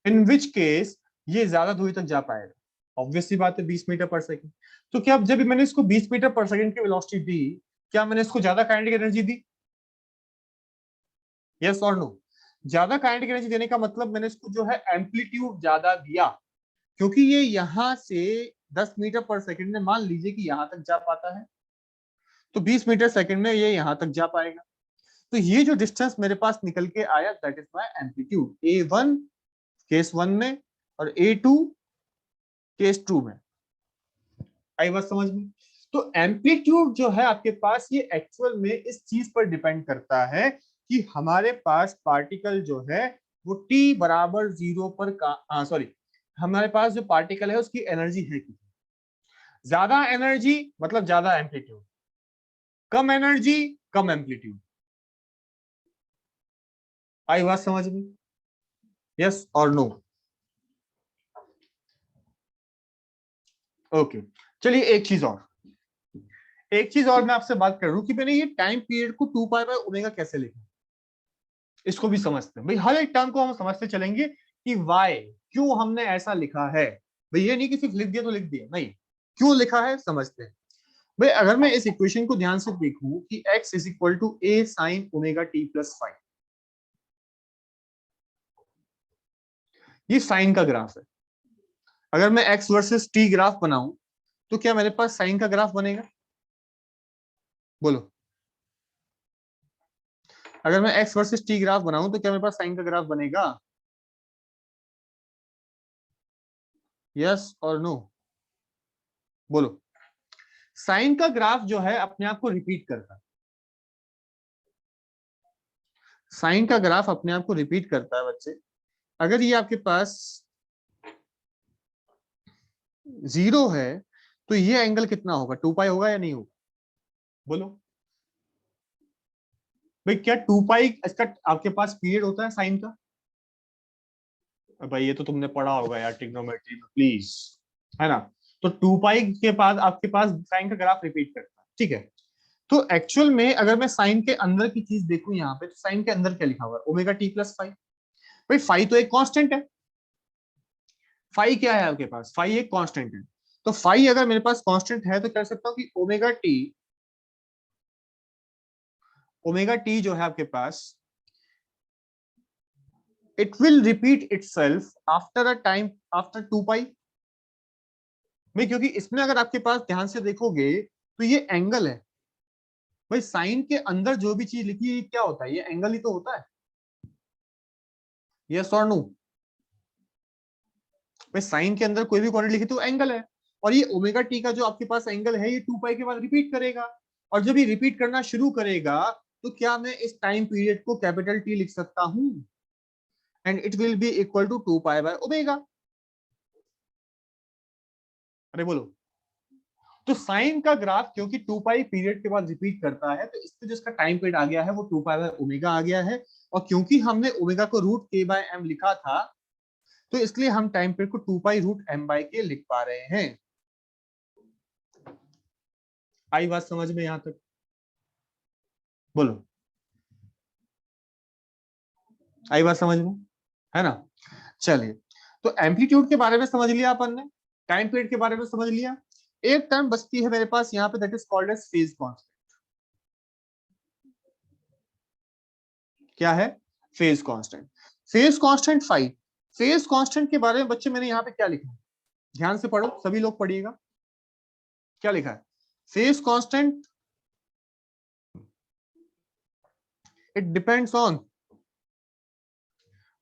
Speaker 1: इन विच केस ये ज्यादा दूरी तक जा पाएगा? ऑब्वियसली बात है 20 मीटर पर सेकंड. तो क्या जब मैंने इसको 20 मीटर पर सेकंड की वेलोसिटी दी, क्या मैंने इसको ज्यादा काइनेटिक एनर्जी दी? यस और नो? ज्यादा काइनेटिक एनर्जी देने का मतलब मैंने इसको जो है एम्पलीट्यूड ज्यादा दिया, क्योंकि ये यहां से 10 मीटर पर सेकंड में मान लीजिए कि यहां तक जा पाता है, तो 20 मीटर सेकंड में ये यहां तक जा पाएगा. तो ये जो डिस्टेंस मेरे पास निकल के आया that is my amplitude. A1 case 1 में और A2 केस 2 में. आई बात समझ में? तो एम्पलीट्यूड जो है आपके पास ये एक्चुअल में इस चीज पर डिपेंड करता है कि हमारे पास पार्टिकल जो है वो t बराबर 0 पर का सॉरी, हमारे पास जो पार्टिकल है उसकी एनर्जी है कितनी. ज्यादा एनर्जी मतलब ज्यादा एम्पलीट्यूड, कम एनर्जी कम एम्पलीट्यूड. आई बात समझ में? यस और नो? ओके, चलिए एक चीज और मैं आपसे बात कर रहा हूं कि मैंने ये टाइम पीरियड को 2 पाई बाय ओमेगा कैसे लिखा, इसको भी समझते हैं भाई। हर एक टर्म को हम समझते चलेंगे कि वाई, क्यों हमने ऐसा लिखा है भाई। ये नहीं कि सिर्फ लिख दिया तो लिख दिया, नहीं, क्यों लिखा है समझते हैं भाई। अगर मैं इस इक्वेशन को ध्यान से देखूं कि x is equal to A sine omega T plus five, ये साइन का ग्राफ है। अगर मैं x वर्सेस t ग्राफ बनाऊं तो क्या मेरे पास साइन का ग्राफ बनेगा? बोलो, अगर मैं x वर्सेस t ग्राफ बनाऊं तो क्या मेरे पास साइन का ग्राफ बनेगा? यस और नो, बोलो। साइन का ग्राफ जो है अपने आप को रिपीट करता है, साइन का ग्राफ अपने आप को रिपीट करता है बच्चे। अगर ये आपके पास 0 है तो ये एंगल कितना होगा? 2 पाई होगा या नहीं होगा? बोलो भाई, क्या 2 पाई इसका आपके पास पीरियड होता है साइन का? भाई ये तो तुमने पढ़ा होगा यार ट्रिग्नोमेट्री में, प्लीज, है ना। तो 2 पाई के बाद आपके पास साइन का ग्राफ रिपीट करता है, ठीक है। तो एक्चुअल में अगर मैं साइन के अंदर की चीज देखूं यहाँ पे, तो साइन के अंदर क्या लिखा हुआ है? Omega T plus five. भाई फाइव तो एक कांस्टेंट है, फाइव क्या है आपके पास? फाइव एक कांस्टेंट है। तो फाइव अगर मेरे पास कांस्टेंट है तो कह सकता हूं कि ओमेगा टी जो है आपके पास, it will repeat itself after a time, after 2 pi. भाई क्योंकि इसमें अगर आपके पास ध्यान से देखोगे तो ये एंगल है भाई। साइन के अंदर जो भी चीज लिखी है क्या होता है? ये एंगल ही तो होता है, यस और नो? भाई साइन के अंदर कोई भी क्वांटिटी लिखी तो एंगल है, और ये ओमेगा टी का जो आपके पास एंगल है ये 2 पाई के बाद रिपीट करेगा। और जब ये रिपीट करना शुरू करेगा तो क्या मैं इस टाइम पीरियड को कैपिटल टी लिख सकता हूं? And it will be equal to 2 pi by omega. अरे बोलो। तो साइन का ग्राफ क्योंकि 2 पाई पीरियड के बाद रिपीट करता है तो इसमें जो इसका टाइम पीरियड आ गया है वो 2 पाई बाय ओमेगा आ गया है। और क्योंकि हमने ओमेगा को रूट के बाय एम लिखा था तो इसलिए हम टाइम पीरियड को 2 पाई रूट एम बाय के लिख पा रहे हैं। आई बात समझ में यहां तक? बोलो, आई बात समझ में, है ना। चलिए, तो एम्पलीट्यूड के बारे में समझ लिया अपन ने, टाइम पीरियड के बारे में समझ लिया। एक टर्म बचती है मेरे पास यहाँ पे, that is called as phase constant. क्या है? Phase constant. Phase constant five. Phase constant के बारे में बच्चे मैंने यहाँ पे क्या लिखा है, ध्यान से पढ़ो, सभी लोग पढ़िएगा। क्या लिखा है? Phase constant, it depends on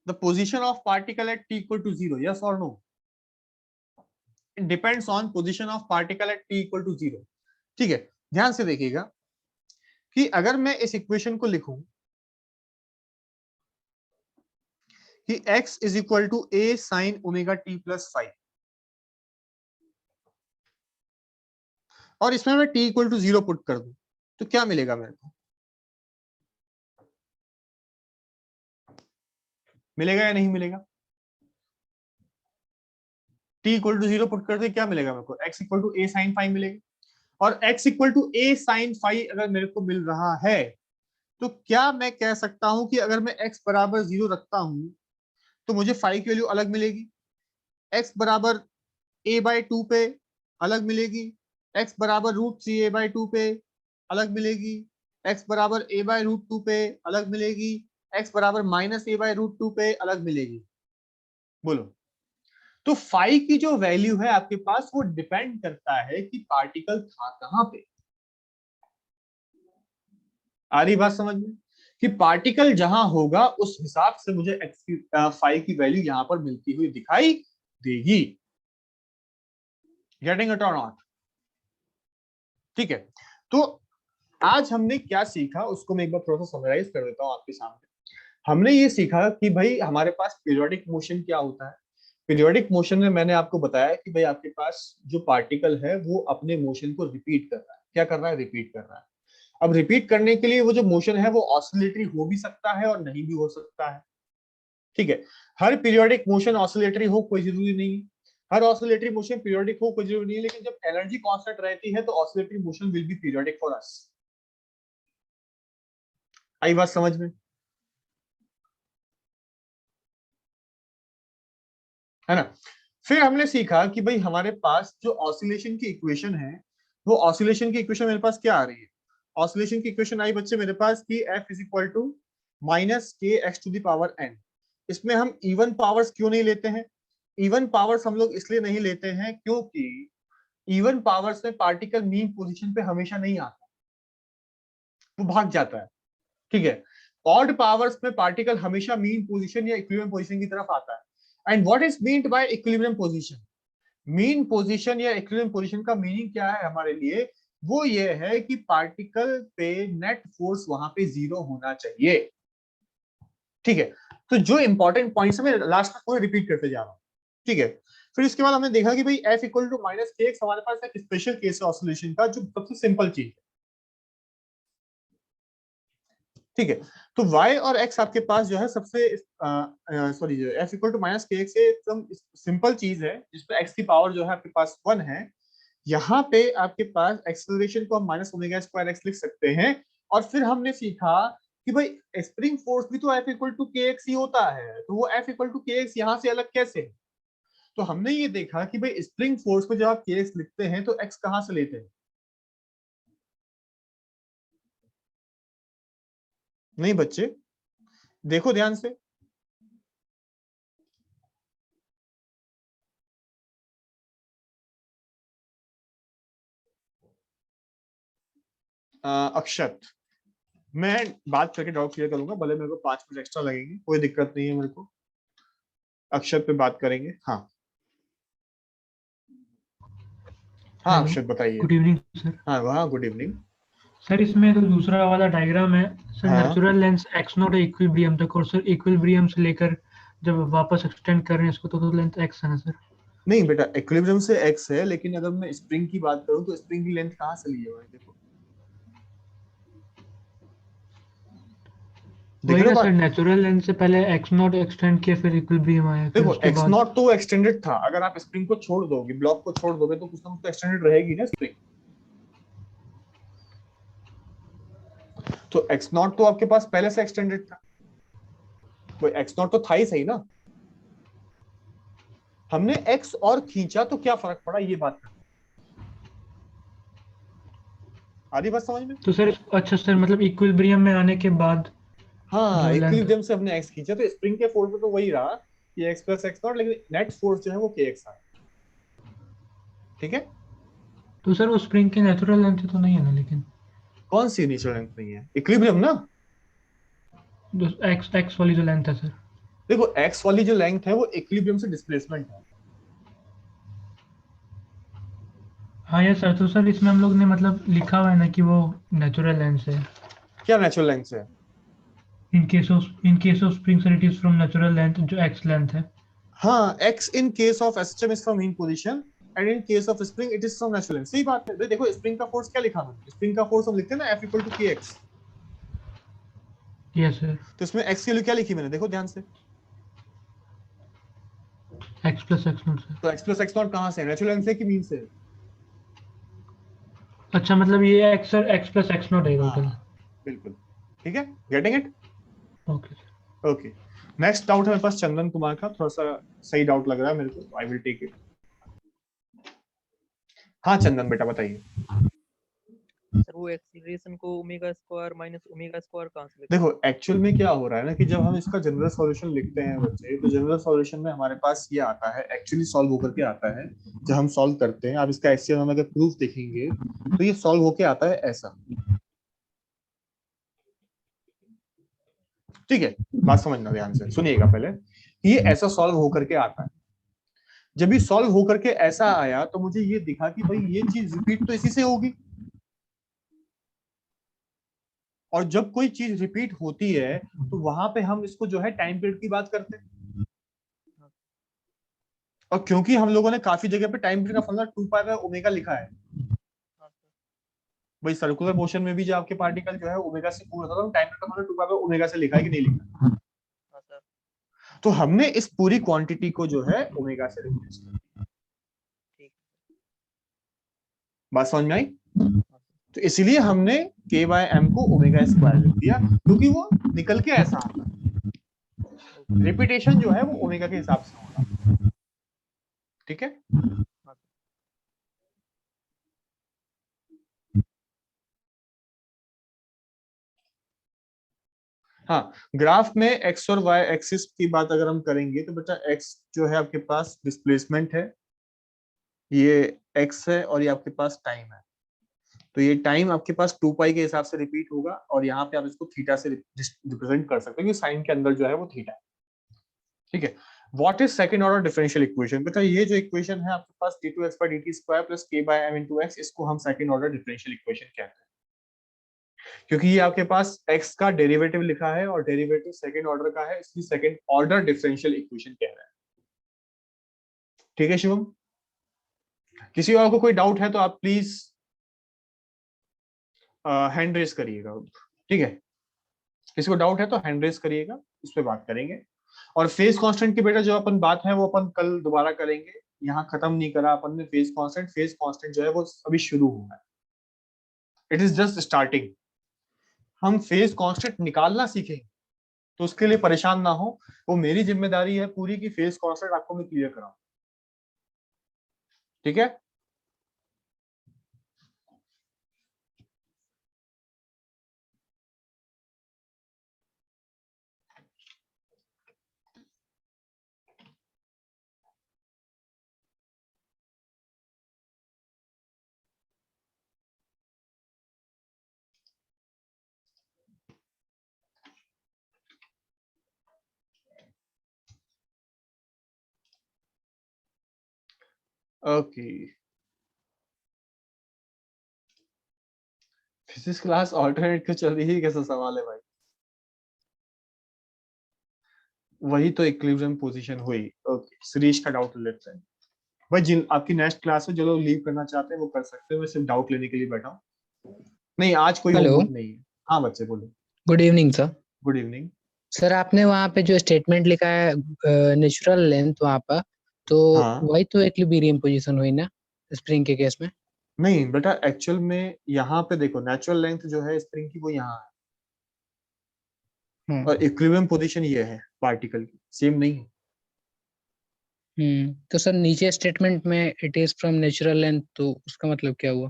Speaker 1: the position of particle at t equal to 0, yes और no? It depends on position of particle at t equal to 0। ठीक है, ध्यान से देखिएगा कि अगर मैं इस इक्वेशन को लिखूं कि x is equal to A sine omega T plus five, और इसमें मैं t इक्वल टू 0 पुट कर दूं तो क्या मिलेगा मेरे को? मिलेगा या नहीं मिलेगा? t इक्वल टू 0 पुट करते क्या मिलेगा मेरे को? x equal to A sine five मिलेगा। और x equal to A sine five अगर मेरे को मिल रहा है तो क्या मैं कह सकता हूं कि अगर मैं x बराबर 0 रखता हूं तो मुझे फाइव की वैल्यू अलग मिलेगी, x बराबर a बाय टू पे अलग मिलेगी, x बराबर root three A by two पे अलग मिलेगी, x बराबर a बाय रूट टू पे अलग मिलेगी, x बराबर minus a by root two पे अलग मिलेगी। बोलो, तो फाइव की जो वैल्यू है आपके पास वो डिपेंड करता है कि पार्टिकल था कहां पे। आ रही बात समझ में? कि पार्टिकल जहां होगा उस हिसाब से मुझे एक्स की फाइव की वैल्यू यहां पर मिलती हुई दिखाई देगी। गेटिंग इट और नॉट? ठीक है, तो आज हमने क्या सीखा उसको मैं एक बार थोड़ा सा समराइज कर देता हूं आपके सामने। हमने ये सीखा कि भाई हमारे पास पीरियोडिक मोशन क्या होता है। पीरियोडिक मोशन में मैंने आपको बताया कि भाई आपके पास जो पार्टिकल है वो अपने मोशन को रिपीट कर रहा है। क्या कर रहा है? रिपीट कर रहा है। अब रिपीट करने के लिए वो जो मोशन है वो ऑसिलेटरी हो भी सकता है और नहीं भी हो सकता है। ठीक है, हर पीरियोडिक मोशन ऑसिलेटरी हो कोई जरूरी नहीं है। हर ऑसिलेटरी मोशन पीरियोडिक हो कुछ जरूरी नहीं है, लेकिन जब एनर्जी कांस्टेंट रहती है तो oscillatory motion will be periodic for us. आई बात समझ में, है ना। फिर हमने सीखा कि भाई हमारे पास जो ऑसिलेशन की इक्वेशन है, वो ऑसिलेशन की इक्वेशन मेरे पास क्या आ रही है। ऑसिलेशन की इक्वेशन आई बच्चे मेरे पास कि F is equal to minus k x to the power n. इसमें हम इवन पावर्स क्यों नहीं लेते हैं? इवन पावर्स हम लोग इसलिए नहीं लेते हैं क्योंकि इवन पावर्स में पार्टिकल मीन पोजीशन पे हमेशा नहीं आता, वो भाग जाता है, ठीक है। ऑड पावर्स में पार्टिकल हमेशा मीन पोजीशन या इक्विलिब्रियम पोजीशन की तरफ आता है। And what is meant by equilibrium position? Mean position या इक्विलिब्रियम पोजीशन का मीनिंग क्या है हमारे लिए? वो ये है कि पार्टिकल पे नेट फोर्स वहां पे जीरो होना चाहिए, ठीक है। तो जो इंपॉर्टेंट पॉइंट्स मैं लास्ट में रिपीट करते जा रहा हूँ, ठीक है। फिर इसके बाद हमने देखा कि भाई F equal to minus k x हमारे पास एक स्पेशल केस है ऑसिलेशन का, जो सबसे सिंपल चीज है, ठीक है। तो y और x आपके पास जो है सबसे सॉरी जो f equal to minus k x एकदम सिंपल चीज है, जिसपे x की पावर जो है आपके पास 1 है। यहाँ पे आपके पास एक्सेलरेशन को हम माइनस ओमेगा स्क्वायर एक्स लिख सकते हैं। और फिर हमने सीखा कि भाई स्प्रिंग फोर्स भी तो F इक्वल टू के एक्स ही होता है, तो वो F इक्वल टू के एक्स यहाँ से अलग कैसे है? तो हमने ये देखा कि भाई स्प्रिंग फोर्स पे जब आप के एक्स लिखते हैं तो x कहाँ से लेते हैं? नहीं बच्चे, देखो ध्यान से, अक्षत, मैं बात करके डाउट क्लियर करूंगा, भले मेरे को 5 मिनट एक्स्ट्रा लगेंगे, कोई दिक्कत नहीं है मेरे को। अक्षत पे बात करेंगे। हाँ हाँ
Speaker 4: हेलो,
Speaker 1: अक्षत बताइए।
Speaker 4: Good evening sir.
Speaker 1: हाँ वहाँ गुड इवनिंग।
Speaker 4: सर इसमें तो दूसरा वाला डायग्राम है सर,
Speaker 1: हाँ
Speaker 4: natural length x not equilibrium तक, और सर इक्विलिब्रियम से लेकर जब वापस एक्सटेंड कर रहे हैं इसको तो लेंथ एक्स है ना सर?
Speaker 1: नहीं बेटा, इक्विलिब्रियम से x है, लेकिन अगर मैं स्प्रिंग की बात करूं तो स्प्रिंग की लेंथ कहाँ से ली है भाई? देखो देख
Speaker 4: वही
Speaker 1: रहे हो
Speaker 4: ना सर,
Speaker 1: बात।
Speaker 4: नेचुरल लेंथ से पहले एक्स नॉट एक्सटेंड किया, फिर इक्विलिब्रियम आया, फिर
Speaker 1: देखो
Speaker 4: उसके
Speaker 1: x
Speaker 4: बाद
Speaker 1: नॉट तो एक्सटेंडेड था, अगर आप स्प्रिंग को छोड़ दोगे, ब्लॉक को छोड़ दोगे, तो कुछ ना कुछ तो एक्सटेंडेड रहेगी ना स्प्रिंग। तो x नॉट तो आपके पास पहले से एक्सटेंडेड था, वो x नॉट तो था ही सही ना। हमने x और खींचा तो क्या फर्क पड़ा, ये बात कर, आ रही बात समझ में?
Speaker 4: तो सर अच्छा सर, मतलब इक्विलिब्रियम में आने के बाद
Speaker 1: हाँ
Speaker 4: जो लेंथ,
Speaker 1: इक्विलिब्रियम से हमने x खींचा, तो स्प्रिंग के फोर्स में तो वही रहा कि x प्लस एक्स नॉट, लेकिन नेट फोर्स जो है वो के एक्स आया, ठीक है।
Speaker 4: तो सर वो स्प्रिंग की नेचुरल लेंथ तो नहीं है ना? लेकिन
Speaker 1: कौन सी इनिशियल लेंथ नहीं है? इक्विलिब्रियम ना।
Speaker 4: जो एक्स एक्स वाली जो लेंथ है सर।
Speaker 1: देखो x वाली जो लेंथ है वो इक्विलिब्रियम से डिस्प्लेसमेंट है।
Speaker 4: हाँ यस सर, तो सर इसमें हम लोग ने मतलब लिखा हुआ है ना कि वो नेचुरल लेंथ है।
Speaker 1: क्या नेचुरल लेंथ है?
Speaker 4: In case of spring sir, it is from natural length जो x length है।
Speaker 1: हाँ x in case of esteem is from mean position and in case of spring it is from natural length. सही बात है। देखो स्प्रिंग का फोर्स क्या लिखा मैंने? स्प्रिंग का फोर्स हम लिखते हैं ना F इक्वल टू के एक्स,
Speaker 4: यस सर।
Speaker 1: तो इसमें x के लिए क्या लिखी मैंने? देखो ध्यान से,
Speaker 4: x plus x not sir.
Speaker 1: तो x प्लस एक्स नॉट कहाँ से है? नेचुरल लेंथ से कि मीन से?
Speaker 4: अच्छा मतलब ये x sir x plus x not है टोटल।
Speaker 1: हाँ बिल्कुल, ठीक है, getting it.
Speaker 4: Okay sir.
Speaker 1: Okay, next doubt है मेरे पास चंदन कुमार का, थोड़ा सा सही डाउट लग रहा है मेरे को, आई विल टेक इट। हाँ चंदन बेटा बताइए।
Speaker 5: सर वो एक्सीलरेशन को omega square minus omega square कहाँ से लेते
Speaker 1: देखो एक्चुअल में क्या हो रहा है ना कि जब हम इसका जनरल सॉल्यूशन लिखते हैं बच्चे, तो जनरल सॉल्यूशन में हमारे पास ये आता है, एक्चुअली सॉल्व होकर के आता है। जब हम सॉल्व करते हैं, आप इसका एचसीएफ हम अगर प्रूफ देखेंगे तो ये सॉल्व होके आता है ऐसा, ठीक है। बात समझना ध्यान से, सुनिएगा पहले, ये ऐसा सॉल्व होकर के आता है। जब ये सॉल्व होकर के ऐसा आया तो मुझे ये दिखा कि भाई ये चीज रिपीट तो इसी से होगी, और जब कोई चीज रिपीट होती है तो वहां पे हम इसको जो है टाइम पीरियड की बात करते हैं। और क्योंकि हम लोगों ने काफी जगह पे टाइम पीरियड का फॉर्मूला 2 पाई बाय ओमेगा लिखा है, भाई सर्कुलर मोशन में भी जो आपके पार्टिकल जो है ओमेगा से मूव होता है, तो टाइम पीरियड का फॉर्मूला 2 पाई बाय ओमेगा से लिखा है कि नहीं लिखा? तो हमने इस पूरी क्वांटिटी को जो है ओमेगा से रिप्लेस किया, बात समझ में आई? तो इसीलिए हमने k बाय m को ओमेगा स्क्वायर लिख दिया, क्योंकि वो निकल के ऐसा आता है। रिपीटेशन जो है वो ओमेगा के हिसाब से होगा, ठीक है? हाँ, ग्राफ में x और y एक्सिस की बात अगर हम करेंगे तो बेटा x जो है आपके पास डिस्प्लेसमेंट है, ये x है, और ये आपके पास टाइम है। तो ये टाइम आपके पास 2 पाई के हिसाब से रिपीट होगा, और यहाँ पे आप इसको थीटा से रिप्रेजेंट कर सकते हो, क्योंकि साइन के अंदर जो है वो थीटा है, ठीक है? What is second order differential equation? बेटा ये जो इक्वेशन है आपके पास d2x by dt square plus k by m into x, इसको हम सेकंड ऑर्डर डिफरेंशियल इक्वेशन कहते हैं, क्योंकि ये आपके पास x का डेरिवेटिव लिखा है और डेरिवेटिव सेकंड ऑर्डर का है, इसलिए सेकंड ऑर्डर डिफरेंशियल इक्वेशन कह रहा है, ठीक है शिवम? किसी और को कोई डाउट है तो आप प्लीज हैंड रेस करिएगा, ठीक है? किसी को डाउट है तो हैंड रेस करिएगा, इस पे बात करेंगे। और फेज कांस्टेंट की बेटा जो अपन बात है वो अपन कल दोबारा करेंगे, यहाँ खत्म नहीं करा अपन ने फेज कांस्टेंट जो है वो अभी शुरू हुआ है, इट इज जस्ट स्टार्टिंग। हम फेज कांस्टेंट निकालना सीखेंगे, तो उसके लिए परेशान ना हो, वो मेरी जिम्मेदारी है पूरी की फेज कांस्टेंट आपको मैं क्लियर कराऊं, ठीक है? ओके, फिजिक्स क्लास ऑल्टरनेट क्यों चल रही है, कैसा सवाल है भाई? वही तो इक्विलिब्रियम पोजीशन हुई। ओके, शिरीष का डाउट लेते हैं भाई। जिन आपकी नेक्स्ट क्लास है, जो लोग लीव करना चाहते हैं वो कर सकते हैं, मैं सिर्फ डाउट लेने के लिए बैठा हूँ। नहीं, आज कोई
Speaker 6: हेलो,
Speaker 1: होमवर्क नहीं है। हाँ बच्चे बोलो।
Speaker 6: Good evening sir.
Speaker 1: Good evening.
Speaker 6: Sir आपने वहाँ पे जो स्टेटमेंट लिखा है नेचुरल लेंथ वहाँ पर, तो
Speaker 1: हाँ,
Speaker 6: वही तो इक्विलिब्रियम पोजीशन हुई ना स्प्रिंग के केस में?
Speaker 1: नहीं बेटा, एक्चुअल में यहाँ पे देखो नेचुरल लेंथ जो है स्प्रिंग की वो यहाँ है, और इक्विलिब्रियम पोजीशन ये है पार्टिकल की, सेम नहीं है।
Speaker 6: तो सर नीचे स्टेटमेंट में it is from natural length, तो उसका मतलब क्या हुआ?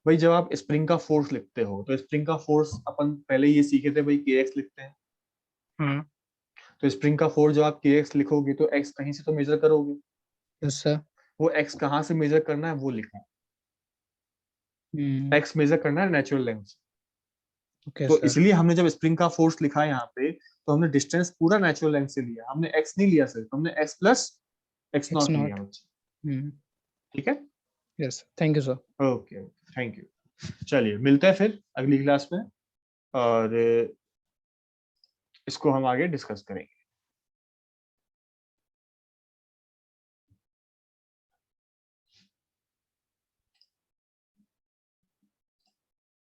Speaker 1: भाई जब आप स्प्रिंग का फोर्स लिखते हो तो स्प्रिंग का फोर्स अपन पहले ये सीखे थे भाई, kx लिखते हैं। तो स्प्रिंग का फोर्स जब आप kx लिखोगे तो x कहीं से तो मेजर करोगे,
Speaker 6: यस सर।
Speaker 1: वो x कहाँ से मेजर करना है वो लिखना है। x मेजर करना है नेचुरल लेंथ से।
Speaker 6: ओके
Speaker 1: तो
Speaker 6: सर।
Speaker 1: इसलिए हमने जब स्प्रिंग का फोर्स लिखा है यहाँ पे, तो हमने डिस्टेंस पूरा नेचुरल लेंथ से लिया, हमने x नहीं लिया सिर्फ, हमने x प्लस x नॉट लिया बच्चे, ठीक है?
Speaker 6: Yes, thank you sir.
Speaker 1: Okay, thank you. चलिए मिलते हैं फिर अगली क्लास में, और इसको हम आगे डिस्कस करेंगे।